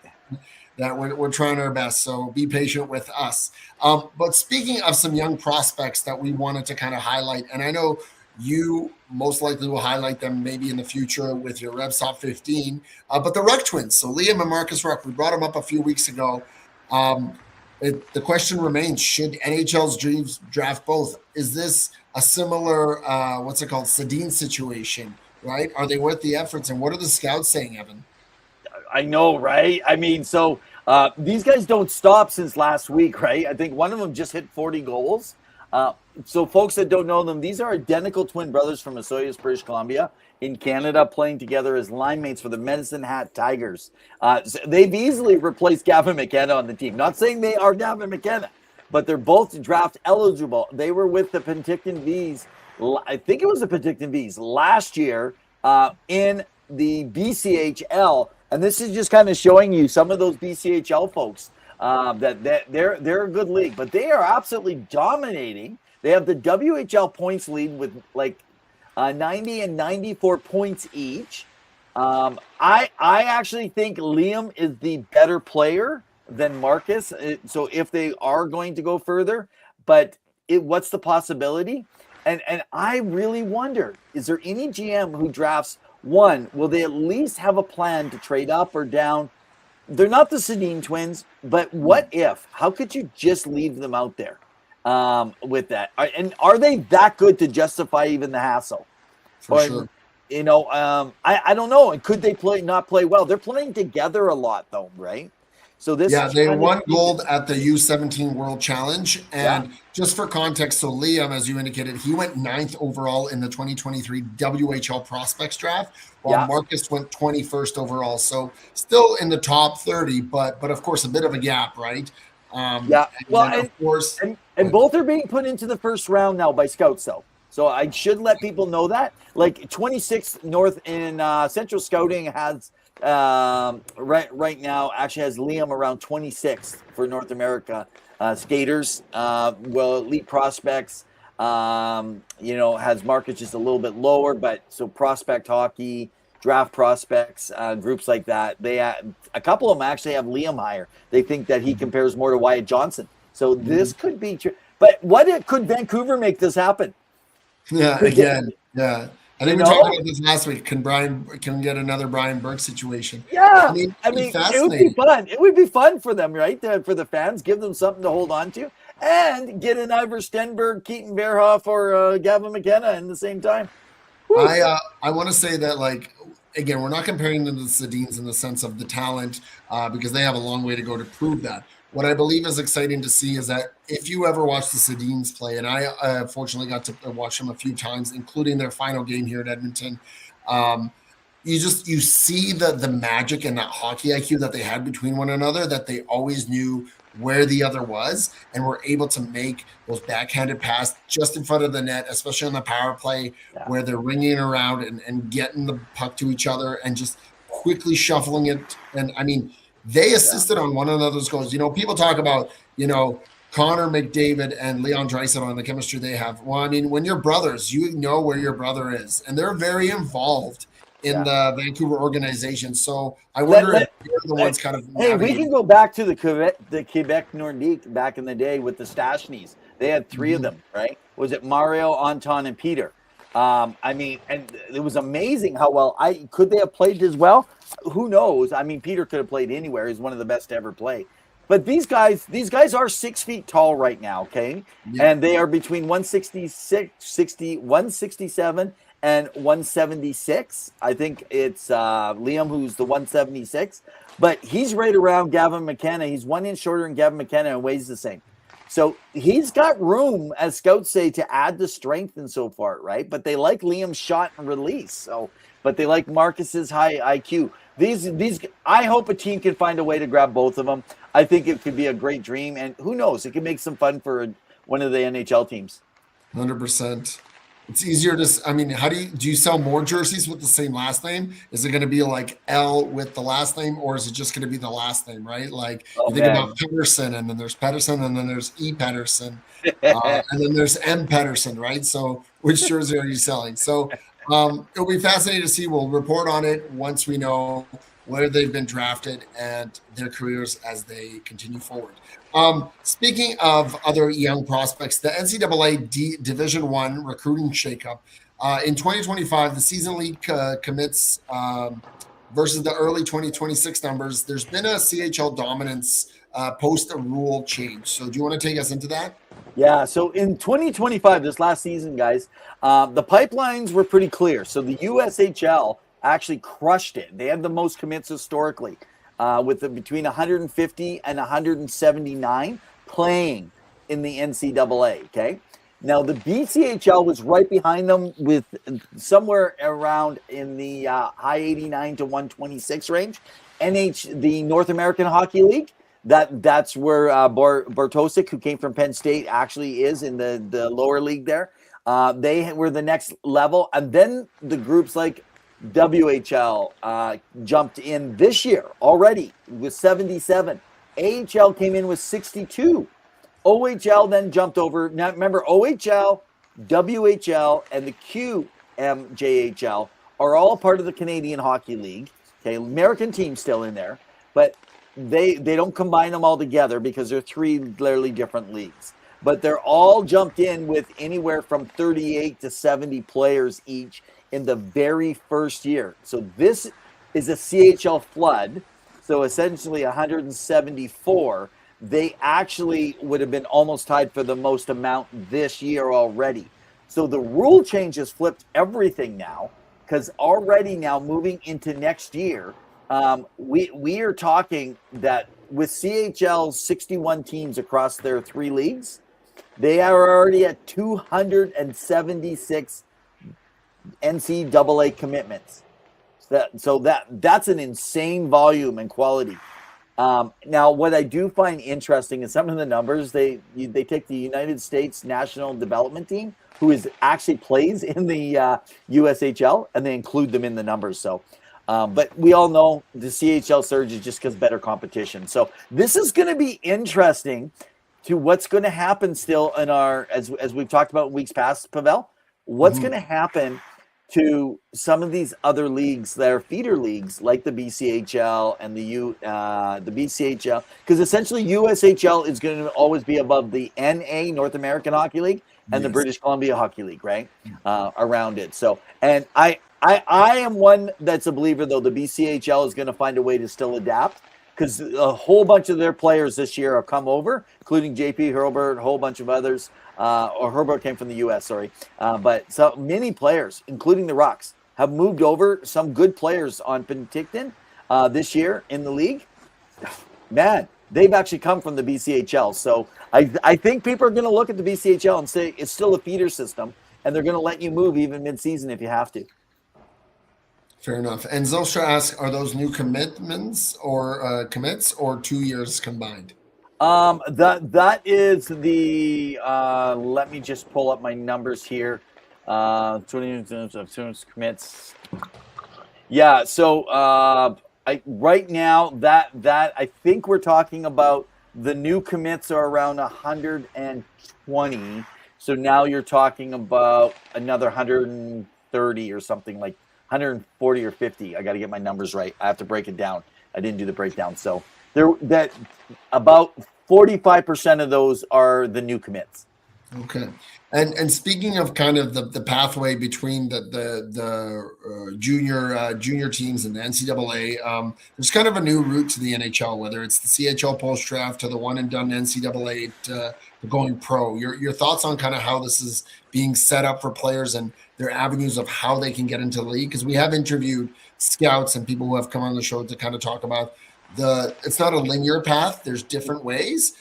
Speaker 1: That we're trying our best. So be patient with us. But speaking of some young prospects that we wanted to kind of highlight, and I know you most likely will highlight them maybe in the future with your Revs Top 15, but the Ruck twins. So Liam and Marcus Ruck, we brought them up a few weeks ago. The question remains, should NHL's dreams draft both? Is this a similar, Sedin situation, right? Are they worth the efforts? And what are the scouts saying, Evan?
Speaker 2: I know, right? I mean, so these guys don't stop since last week, right? I think one of them just hit 40 goals. So folks that don't know them, these are identical twin brothers from Osoyoos, British Columbia in Canada, playing together as line mates for the Medicine Hat Tigers. So they've easily replaced Gavin McKenna on the team. Not saying they are Gavin McKenna, but they're both draft eligible. They were with the Penticton Vees. I think it was the Penticton Vees last year in the BCHL. And this is just kind of showing you some of those BCHL folks that they're a good league, but they are absolutely dominating. They have the WHL points lead with like 90 and 94 points each. I actually think Liam is the better player than Marcus. So if they are going to go further, but what's the possibility? And I really wonder, is there any GM who drafts one? Will they at least have a plan to trade up or down? They're not the Sedin twins, but what if? How could you just leave them out there with that? And are they that good to justify even the hassle?
Speaker 1: Sure.
Speaker 2: You know, I don't know. And could they not play well? They're playing together a lot, though, right? So this,
Speaker 1: they won gold at the U17 World Challenge, and just for context, so Liam, as you indicated, he went 9th overall in the 2023 WHL prospects draft, while Marcus went 21st overall. So still in the top 30, but of course a bit of a gap, right?
Speaker 2: And both are being put into the first round now by scouts, though. So I should let people know that. Like 26th North in Central Scouting has. Right now actually has Liam around 26th for North America skaters. Elite prospects, has Marcus just a little bit lower, but so prospect hockey, draft prospects, groups like that, a couple of them actually have Liam higher. They think that he compares more to Wyatt Johnson. So this could be true. But could Vancouver make this happen?
Speaker 1: Yeah, again, yeah. I think we talked about this last week. Can we get another Brian Burke situation?
Speaker 2: Yeah, I mean, it would be fun. It would be fun for them, right? For the fans, give them something to hold on to, and get an Ivor Stenberg, Keaton Bearhoff, or Gavin McKenna in the same time.
Speaker 1: Woo. I want to say that, like, again, we're not comparing them to the Sedins in the sense of the talent because they have a long way to go to prove that. What I believe is exciting to see is that if you ever watch the Sedins play, and I fortunately got to watch them a few times, including their final game here at Edmonton, you see the magic and that hockey IQ that they had between one another, that they always knew where the other was and were able to make those backhanded passes just in front of the net, especially on the power play where they're ringing around and getting the puck to each other and just quickly shuffling it. And I mean, they assisted on one another's goals. People talk about, Connor McDavid and Leon Draisaitl and the chemistry they have. Well, I mean, when you're brothers, you know where your brother is, and they're very involved in the Vancouver organization. So I wonder if they're the ones kind of.
Speaker 2: Hey, we can go back to the Quebec Nordique back in the day with the Stachnies. They had three of them, right? Was it Mario, Anton, and Peter? I mean, and it was amazing how well could they have played as well? Who knows? I mean, Peter could have played anywhere. He's one of the best to ever play. But these guys are 6 feet tall right now, okay? Yeah. And they are between 167 and 176. I think it's Liam who's the 176, but he's right around Gavin McKenna. He's 1 inch shorter than Gavin McKenna and weighs the same. So he's got room, as scouts say, to add the strength and so far, right? But they like Liam's shot and release. So, but they like Marcus's high IQ. These, I hope a team can find a way to grab both of them. I think it could be a great dream, and who knows, it could make some fun for one of the NHL teams.
Speaker 1: 100%. It's easier to, I mean, how do you sell more jerseys with the same last name? Is it going to be like L with the last name, or is it just going to be the last name, right? Like you think about Pedersen, and then there's Pedersen, and then there's E. Pedersen, and then there's M. Pedersen, right? So which jersey are you selling? So it'll be fascinating to see. We'll report on it once we know where they've been drafted and their careers as they continue forward. Speaking of other young prospects, the NCAA Division I recruiting shakeup in 2025, the season league commits versus the early 2026 numbers. There's been a CHL dominance post a rule change. So do you want to take us into that?
Speaker 2: Yeah. So in 2025, this last season, guys, the pipelines were pretty clear. So the USHL actually crushed it. They had the most commits historically. With between 150 and 179 playing in the NCAA, okay? Now, the BCHL was right behind them with somewhere around in the high 89 to 126 range. The North American Hockey League, that's where Bartosik, who came from Penn State, actually is in the lower league there. They were the next level. And then the groups like WHL jumped in this year already with 77. AHL came in with 62. OHL then jumped over. Now remember, OHL, WHL, and the QMJHL are all part of the Canadian Hockey League. Okay, American team still in there, but they don't combine them all together because they're 3 literally different leagues. But they're all jumped in with anywhere from 38 to 70 players each in the very first year. So this is a CHL flood. So essentially 174. They actually would have been almost tied for the most amount this year already. So the rule change has flipped everything now, because already now moving into next year, we are talking that with CHL's 61 teams across their 3 leagues, they are already at 276 NCAA commitments. So that's an insane volume and quality. Now, what I do find interesting is some of the numbers. They take the United States National Development Team, who actually plays in the USHL, and they include them in the numbers. So, but we all know the CHL surge is just because better competition. So this is going to be interesting to what's going to happen still in our, as we've talked about in weeks past, Pawel. What's going to happen to some of these other leagues that are feeder leagues, like the BCHL and the BCHL, because essentially USHL is going to always be above the NA, North American Hockey League, and the British Columbia Hockey League, right? Around it. So, and I am one that's a believer, though, the BCHL is going to find a way to still adapt, because a whole bunch of their players this year have come over, including JP Herbert, a whole bunch of others. Or Herbert came from the U.S., sorry. But so many players, including the Rocks, have moved over. Some good players on Penticton this year in the league. Man, they've actually come from the BCHL. So I think people are going to look at the BCHL and say it's still a feeder system, and they're going to let you move even mid-season if you have to.
Speaker 1: Fair enough. And Zostra asks, are those new commitments or commits or 2 years combined?
Speaker 2: That is the let me just pull up my numbers here. 20 commits. Yeah, so right now that I think we're talking about the new commits are around 120. So now you're talking about another 130 or something, like 140 or 50. I got to get my numbers right. I have to break it down. I didn't do the breakdown. So that about 45% of those are the new commits.
Speaker 1: Okay. And speaking of kind of the pathway between junior teams and the NCAA, there's kind of a new route to the NHL, whether it's the CHL post draft to the one and done NCAA to going pro. Your thoughts on kind of how this is being set up for players and their avenues of how they can get into the league? Because we have interviewed scouts and people who have come on the show to kind of talk about it's not a linear path. There's different ways.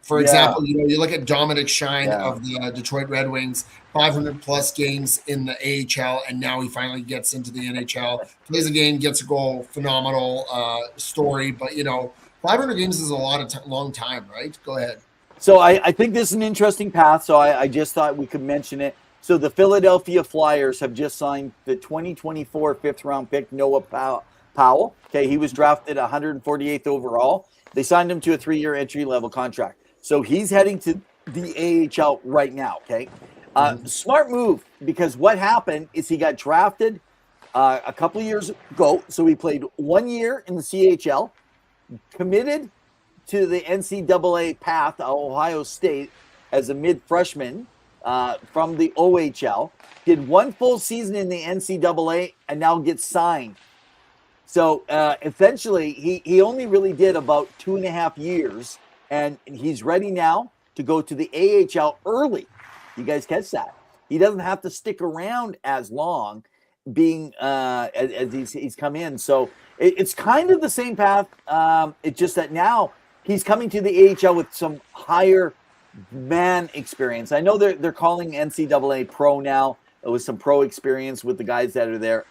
Speaker 1: For example, you look at Dominic Shine of the Detroit Red Wings, 500 plus games in the AHL, and now he finally gets into the NHL, plays a game, gets a goal, phenomenal story. But 500 games is a lot of long time, right? Go ahead.
Speaker 2: So I think this is an interesting path. So I just thought we could mention it. So the Philadelphia Flyers have just signed the 2024 fifth-round pick Noah Pawel. Okay, he was drafted 148th overall. They signed him to a 3-year entry-level contract. So he's heading to the AHL right now, okay? Smart move, because what happened is he got drafted a couple of years ago. So he played 1 year in the CHL, committed to the NCAA path at Ohio State as a mid-freshman from the OHL, did 1 full season in the NCAA, and now gets signed. So essentially, he only really did about 2.5 years, and he's ready now to go to the AHL early. You guys catch that? He doesn't have to stick around as long, being as he's come in. So it's kind of the same path. It's just that now he's coming to the AHL with some higher man experience. I know they're calling NCAA pro now, with some pro experience with the guys that are there.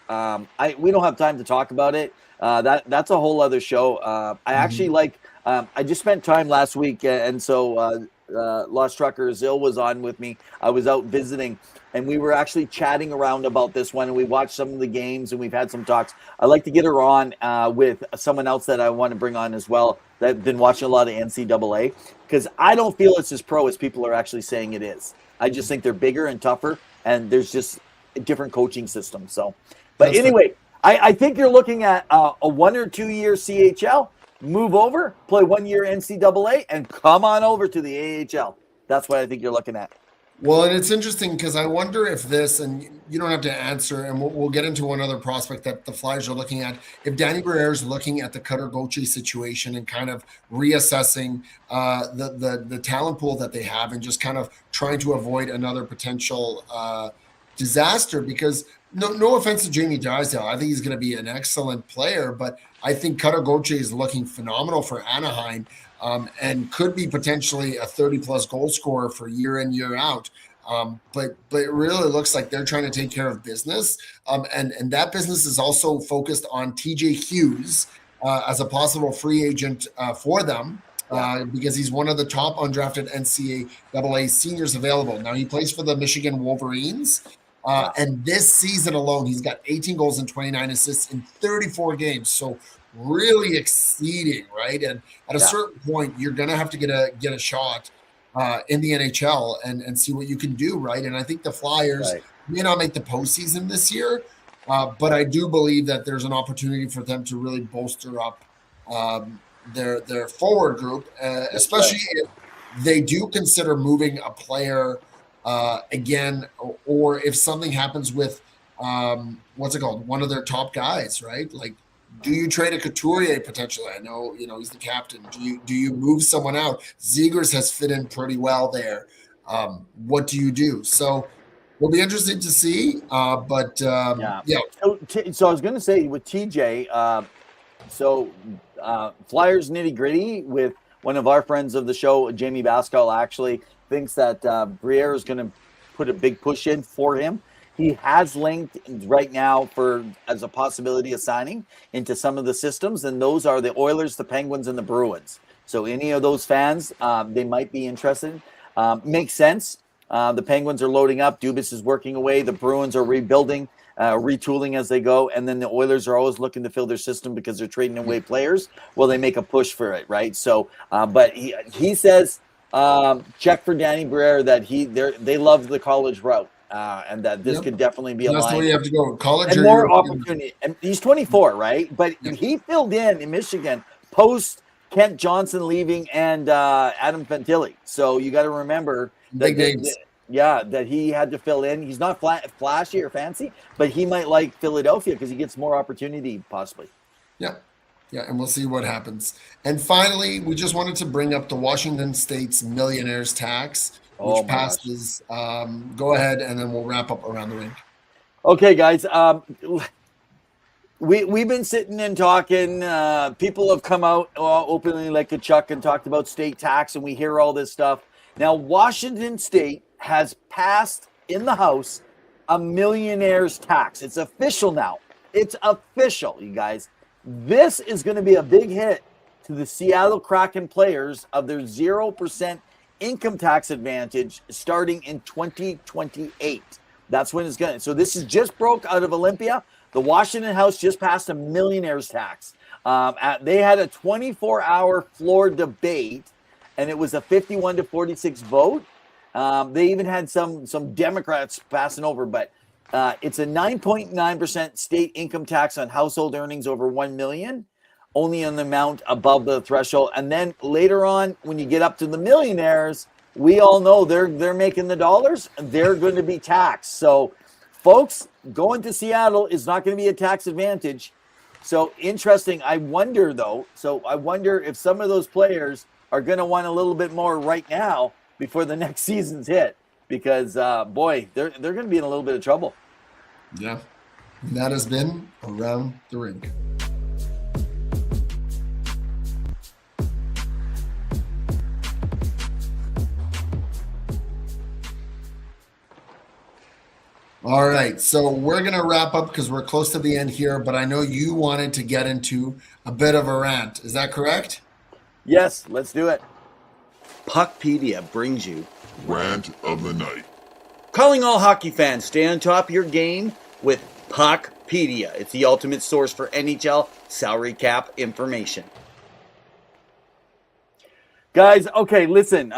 Speaker 2: We don't have time to talk about it. That's a whole other show. I actually like. I just spent time last week, and so Lost Trucker Zill was on with me. I was out visiting, and we were actually chatting around about this one, and we watched some of the games, and we've had some talks. I'd like to get her on with someone else that I want to bring on as well, that's been watching a lot of NCAA, because I don't feel it's as pro as people are actually saying it is. I just think they're bigger and tougher, and there's just a different coaching system. So, but anyway, I think you're looking at a 1 or 2 year CHL, move over, play 1 year NCAA, and come on over to the AHL. That's what I think you're looking at.
Speaker 1: Well, and it's interesting because I wonder if this, and you don't have to answer, and we'll get into one other prospect that the Flyers are looking at. If Danny Briere is looking at the Cutter Gauthier situation and kind of reassessing the talent pool that they have, and just kind of trying to avoid another potential disaster, because no offense to Jamie Drysdale, I think he's going to be an excellent player, but I think Cutter Gauthier is looking phenomenal for Anaheim. And could be potentially a 30-plus goal scorer for year in, year out. But it really looks like they're trying to take care of business. And that business is also focused on TJ Hughes as a possible free agent for them because he's one of the top undrafted NCAA seniors available. Now, he plays for the Michigan Wolverines. And this season alone, he's got 18 goals and 29 assists in 34 games. So really exceeding, right? And at a certain point, you're going to have to get a shot in the NHL and see what you can do, right? And I think the Flyers may not make the postseason this year, but I do believe that there's an opportunity for them to really bolster up their forward group, especially if they do consider moving a player again, or if something happens with what's it called, one of their top guys, right? Like, do you trade a Couturier potentially? I know, he's the captain. Do you move someone out? Zegers has fit in pretty well there. What do you do? So it'll be interesting to see. So I
Speaker 2: was going to say with TJ, Flyers nitty gritty with one of our friends of the show, Jamie Bascal, actually thinks that Briere is going to put a big push in for him. He has linked right now as a possibility of signing into some of the systems, and those are the Oilers, the Penguins, and the Bruins. So any of those fans, they might be interested. Makes sense. The Penguins are loading up. Dubas is working away. The Bruins are rebuilding, retooling as they go. And then the Oilers are always looking to fill their system because they're trading away players. Well, they make a push for it, right? So, but he says, check for Danny Briere that they love the college route. And that this could definitely be a line.
Speaker 1: That's the way you have to go. College
Speaker 2: and more opportunity. And he's 24, right? But he filled in Michigan post Kent Johnson leaving and Adam Fantilli. So you got to remember
Speaker 1: Big names.
Speaker 2: that he had to fill in. He's not flashy or fancy, but he might like Philadelphia because he gets more opportunity possibly.
Speaker 1: Yeah. Yeah, and we'll see what happens. And finally, we just wanted to bring up the Washington State's millionaires tax, which passes. Go ahead, and then we'll wrap up around the ring.
Speaker 2: Okay, guys. We've been sitting and talking. People have come out openly like a Chuck and talked about state tax, and we hear all this stuff. Now, Washington State has passed in the House a millionaires tax. It's official now. It's official, you guys. This is going to be a big hit to the Seattle Kraken players of their 0% income tax advantage starting in 2028. That's when it's going to. So this is just broke out of Olympia. The Washington House just passed a millionaires tax. They had a 24-hour floor debate, and it was a 51-46 vote. They even had some Democrats passing over, but it's a 9.9% state income tax on household earnings over $1 million, only on the amount above the threshold. And then later on, when you get up to the millionaires, we all know they're making the dollars. They're going to be taxed. So, folks, going to Seattle is not going to be a tax advantage. So interesting. I wonder if some of those players are going to want a little bit more right now before the next season's hit, because boy, they're going to be in a little bit of trouble.
Speaker 1: Yeah, that has been Around the Rink. All right, so we're going to wrap up because we're close to the end here, but I know you wanted to get into a bit of a rant. Is that correct?
Speaker 2: Yes, let's do it. Puckpedia brings you
Speaker 3: Rant of the Night.
Speaker 2: Calling all hockey fans, stay on top of your game with Puckpedia. It's the ultimate source for NHL salary cap information. Guys, okay, listen.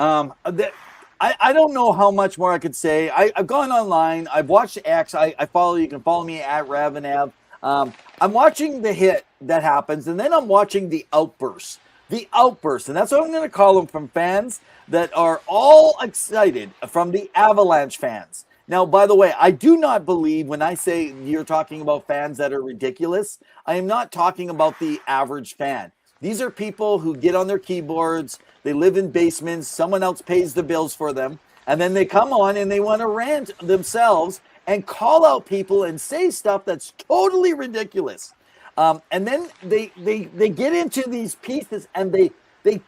Speaker 2: I don't know how much more I could say. I've gone online. I've watched X. I follow. You can follow me at Ravenev. I'm watching the hit that happens, and then I'm watching the outbursts. The outbursts, and that's what I'm going to call them, from fans that are all excited, from the Avalanche fans. Now, by the way, I do not believe when I say you're talking about fans that are ridiculous, I am not talking about the average fan. These are people who get on their keyboards, they live in basements, someone else pays the bills for them, and then they come on and they want to rant themselves and call out people and say stuff that's totally ridiculous. And then they get into these pieces and they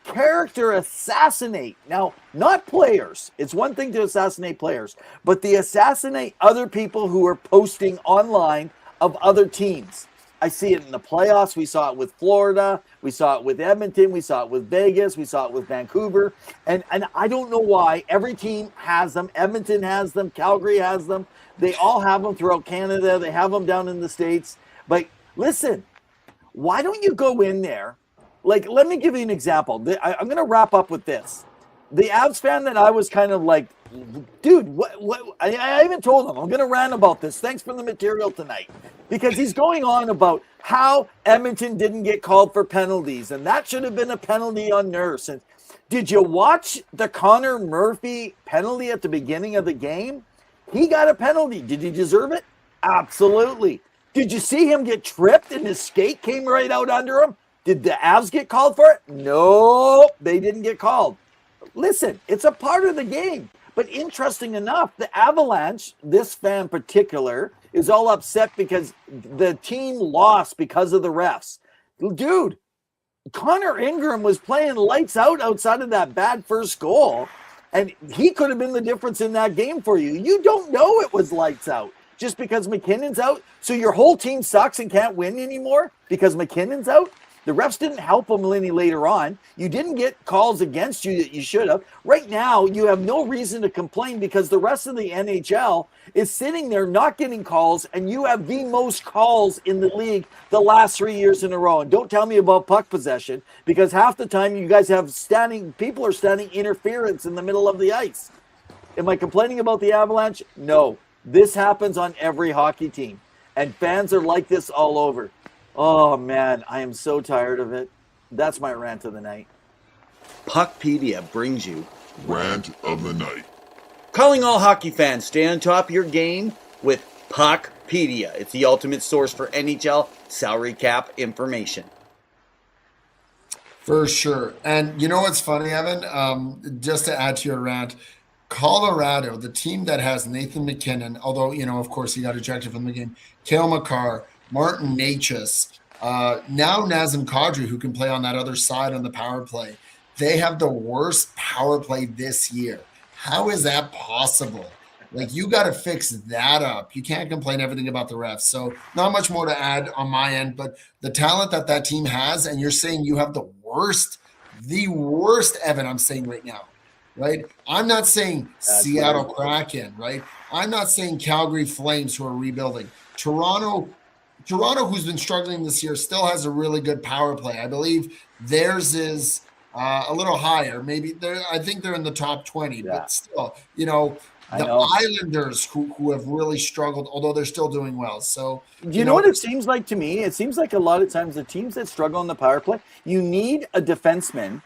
Speaker 2: character assassinate. Now, not players. It's one thing to assassinate players, but they assassinate other people who are posting online of other teams. I see it in the playoffs. We saw it with Florida. We saw it with Edmonton. We saw it with Vegas. We saw it with Vancouver. And I don't know why. Every team has them. Edmonton has them. Calgary has them. They all have them throughout Canada. They have them down in the States. But listen, why don't you go in there? Like, let me give you an example. I'm going to wrap up with this. The Avs fan that I was kind of like, dude, what? I even told him, I'm going to rant about this. Thanks for the material tonight. Because he's going on about how Edmonton didn't get called for penalties, and that should have been a penalty on Nurse. And did you watch the Connor Murphy penalty at the beginning of the game? He got a penalty. Did he deserve it? Absolutely. Did you see him get tripped and his skate came right out under him? Did the Avs get called for it? No, they didn't get called. Listen, it's a part of the game. But interesting enough, the Avalanche, this fan particular, is all upset because the team lost because of the refs. Dude, Connor Ingram was playing lights out outside of that bad first goal, and he could have been the difference in that game for you. You don't know it was lights out just because McKinnon's out. So your whole team sucks and can't win anymore because McKinnon's out? The refs didn't help him any later on. You didn't get calls against you that you should have. Right now, you have no reason to complain because the rest of the NHL is sitting there not getting calls, and you have the most calls in the league the last 3 years in a row. And don't tell me about puck possession, because half the time you guys have people are standing interference in the middle of the ice. Am I complaining about the Avalanche? No. This happens on every hockey team, and fans are like this all over. Oh, man, I am so tired of it. That's my rant of the night. Puckpedia brings you
Speaker 3: Rant of the Night.
Speaker 2: Calling all hockey fans, stay on top of your game with Puckpedia. It's the ultimate source for NHL salary cap information.
Speaker 1: For sure. And you know what's funny, Evan? Just to add to your rant, Colorado, the team that has Nathan McKinnon, although, of course, he got ejected from the game, Cale Makar, Martin Necas, now Nazem Kadri, who can play on that other side on the power play. They have the worst power play this year. How is that possible? Like, you got to fix that up. You can't complain everything about the refs. So not much more to add on my end, but the talent that team has, and you're saying you have the worst, Evan, I'm saying right now, right? I'm not saying
Speaker 2: That's
Speaker 1: Seattle
Speaker 2: right.
Speaker 1: Kraken, right? I'm not saying Calgary Flames, who are rebuilding. Toronto, who's been struggling this year, still has a really good power play. I believe theirs is a little higher. Maybe I think they're in the top 20, but still, the Islanders who have really struggled, although they're still doing well. So
Speaker 2: you know what it seems like to me? It seems like a lot of times the teams that struggle on the power play, you need a defenseman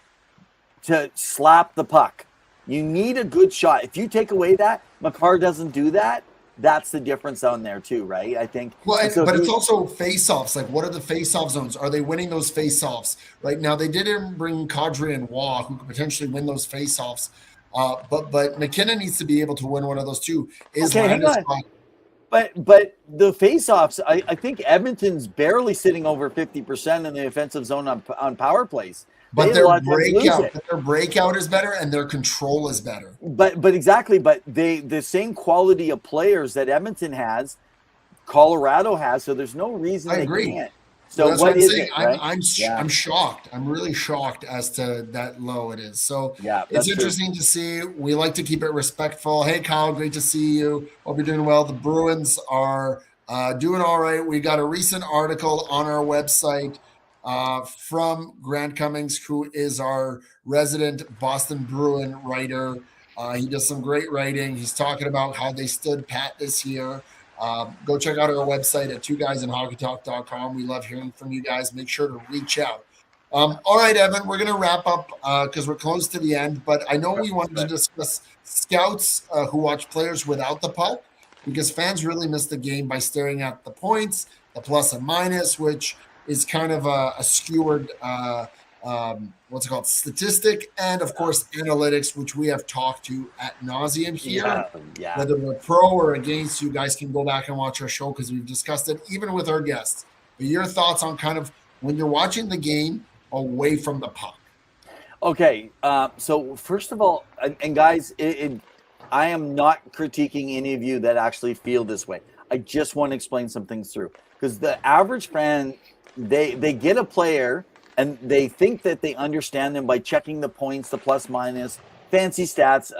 Speaker 2: to slap the puck. You need a good shot. If you take away that, Makar doesn't do that. That's the difference on there too, right? I think.
Speaker 1: Well, but it's also face-offs. Like, what are the face-off zones? Are they winning those face-offs? Right now, they didn't bring Kadri and Waugh, who could potentially win those face-offs. But McKinnon needs to be able to win one of those two.
Speaker 2: Hang on. But the face-offs, I think Edmonton's barely sitting over 50% in the offensive zone on power plays.
Speaker 1: But their breakout is better and their control is better.
Speaker 2: But exactly. But the same quality of players that Edmonton has, Colorado has. So there's no reason they can't. So
Speaker 1: that's
Speaker 2: what
Speaker 1: I'm
Speaker 2: is
Speaker 1: saying.
Speaker 2: it? Right?
Speaker 1: I'm shocked. I'm really shocked as to that low it is. So
Speaker 2: it's
Speaker 1: interesting to see. We like to keep it respectful. Hey, Kyle, great to see you. Hope you're doing well. The Bruins are doing all right. We got a recent article on our website from Grant Cummings, who is our resident Boston Bruin writer. He does some great writing. He's talking about how they stood pat this year. Go check out our website at twoguysinhockeytalk.com. We love hearing from you guys. Make sure to reach out. All right, Evan, we're going to wrap up because we're close to the end. But I know we wanted to discuss scouts who watch players without the puck, because fans really miss the game by staring at the points, the plus and minus, which is kind of a skewered statistic, and of course analytics, which we have talked to at nauseum here. Whether we're pro or against, you guys can go back and watch our show because we've discussed it even with our guests. But your thoughts on kind of when you're watching the game away from the puck?
Speaker 2: Okay, so first of all, and guys, I am not critiquing any of you that actually feel this way. I just want to explain some things through, because the average fan, they get a player and they think that they understand them by checking the points, the plus minus, fancy stats.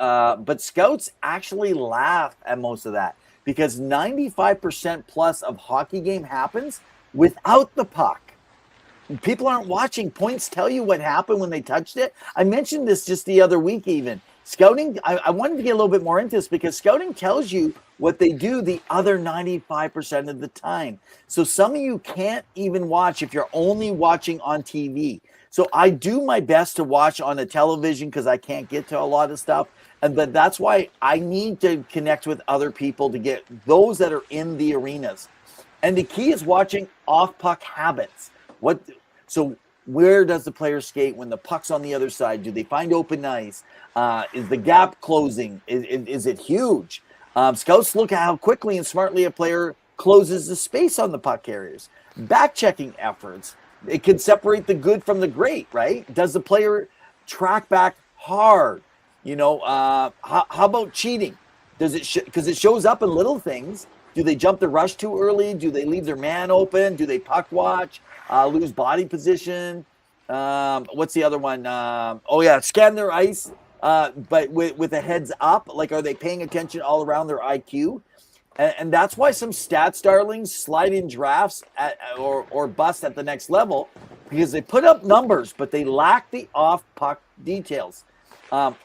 Speaker 2: But scouts actually laugh at most of that, because 95% plus of hockey game happens without the puck. People aren't watching. Points tell you what happened when they touched it. I mentioned this just the other week even. Scouting, I wanted to get a little bit more into this, because scouting tells you what they do the other 95% of the time. So some of you can't even watch if you're only watching on TV. So I do my best to watch on a television because I can't get to a lot of stuff. But that's why I need to connect with other people to get those that are in the arenas. And the key is watching off-puck habits. So where does the player skate when the puck's on the other side? Do they find open ice? Is the gap closing? Is it huge? Scouts look at how quickly and smartly a player closes the space on the puck carriers. Back-checking efforts. It can separate the good from the great, right? Does the player track back hard? How about cheating? Does it because it shows up in little things. Do they jump the rush too early? Do they leave their man open? Do they puck watch? Lose body position? What's the other one? Scan their ice, but with a heads up. Like, are they paying attention all around their IQ? And that's why some stats darlings slide in drafts or bust at the next level, because they put up numbers, but they lack the off-puck details.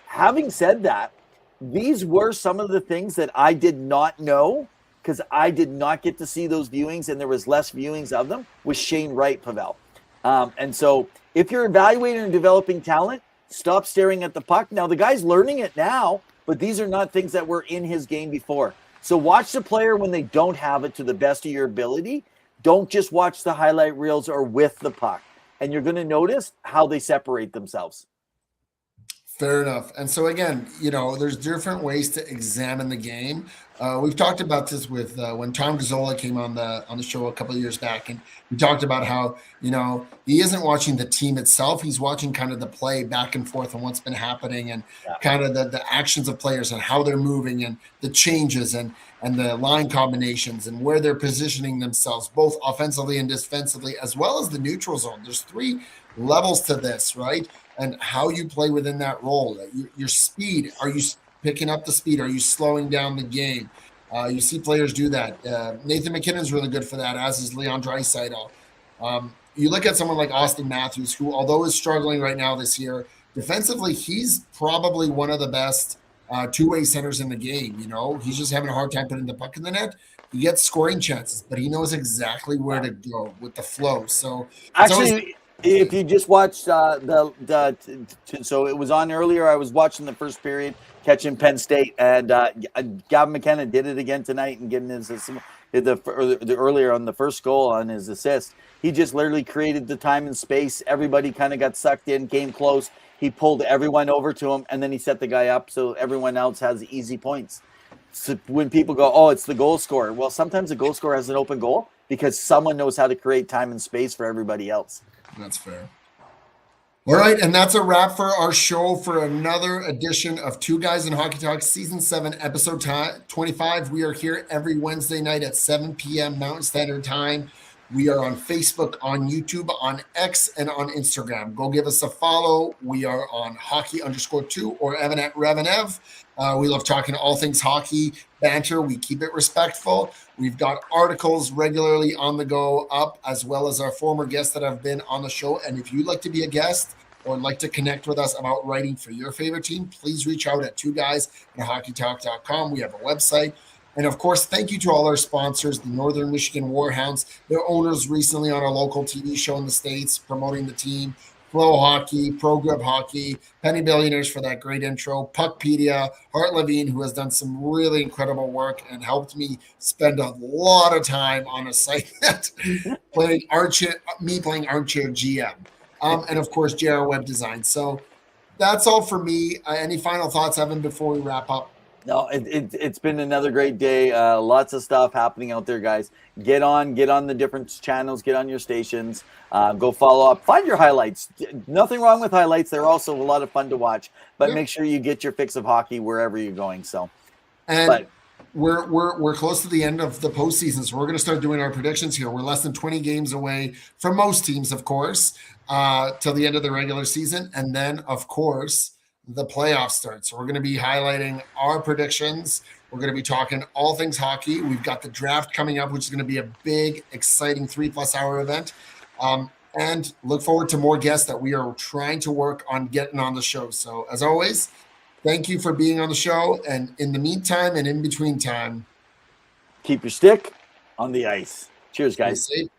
Speaker 2: Having said that, these were some of the things that I did not know, because I did not get to see those viewings, and there was less viewings of them, with Shane Wright, Pawel. And so if you're evaluating and developing talent, stop staring at the puck. Now, the guy's learning it now, but these are not things that were in his game before. So watch the player when they don't have it to the best of your ability. Don't just watch the highlight reels or with the puck. And you're going to notice how they separate themselves.
Speaker 1: Fair enough. And so again, there's different ways to examine the game. We've talked about this with when Tom Gazzola came on the show a couple of years back, and we talked about how he isn't watching the team itself; he's watching kind of the play back and forth and what's been happening, and kind of the actions of players and how they're moving and the changes and the line combinations and where they're positioning themselves, both offensively and defensively, as well as the neutral zone. There's 3 levels to this, right? And how you play within that role. Your speed, are you picking up the speed? Are you slowing down the game? You see players do that. Nathan McKinnon's really good for that, as is Leon Draisaitl. You look at someone like Austin Matthews, who, although is struggling right now this year, defensively, he's probably one of the best two-way centers in the game. He's just having a hard time putting the puck in the net. He gets scoring chances, but he knows exactly where to go with the flow. So
Speaker 2: actually, if you just watched so it was on earlier. I was watching the first period, catching Penn State, and Gavin McKenna did it again tonight and getting his the earlier on the first goal on his assist. He just literally created the time and space. Everybody kind of got sucked in, came close. He pulled everyone over to him, and then he set the guy up so everyone else has easy points. So when people go, oh, it's the goal scorer. Well, sometimes the goal scorer has an open goal because someone knows how to create time and space for everybody else.
Speaker 1: That's fair. All right, and that's a wrap for our show for another edition of Two Guys in Hockey Talk, Season 7, Episode 25. We are here every Wednesday night at 7 p.m. Mountain Standard Time. We are on Facebook, on YouTube, on X, and on Instagram. Go give us a follow. We are on hockey_2 or Evan at Revenev. We love talking all things hockey, banter. We keep it respectful. We've got articles regularly on the go up, as well as our former guests that have been on the show. And if you'd like to be a guest or like to connect with us about writing for your favorite team, please reach out at 2guys@hockeytalk.com. We have a website. And of course, thank you to all our sponsors, the Northern Michigan Warhounds, their owners recently on a local TV show in the States promoting the team, Flow Hockey, Pro Grip Hockey, Penny Billionaires for that great intro, Puckpedia, Hart Levine, who has done some really incredible work and helped me spend a lot of time on a site that playing armchair GM. And of course, JR Web Design. So that's all for me. Any final thoughts, Evan, before we wrap up?
Speaker 2: No, it's been another great day. Lots of stuff happening out there, guys. Get on the different channels, get on your stations, go follow up, find your highlights. Nothing wrong with highlights. They're also a lot of fun to watch, but make sure you get your fix of hockey wherever you're going. So,
Speaker 1: we're close to the end of the postseason, so we're going to start doing our predictions here. We're less than 20 games away from most teams, of course, till the end of the regular season, and then, of course, the playoffs start. So we're going to be highlighting our predictions. We're going to be talking all things hockey. We've got the draft coming up, which is going to be a big, exciting 3+ hour event. And look forward to more guests that we are trying to work on getting on the show. So as always, thank you for being on the show. And in the meantime and in between time,
Speaker 2: keep your stick on the ice. Cheers, guys.
Speaker 1: Stay safe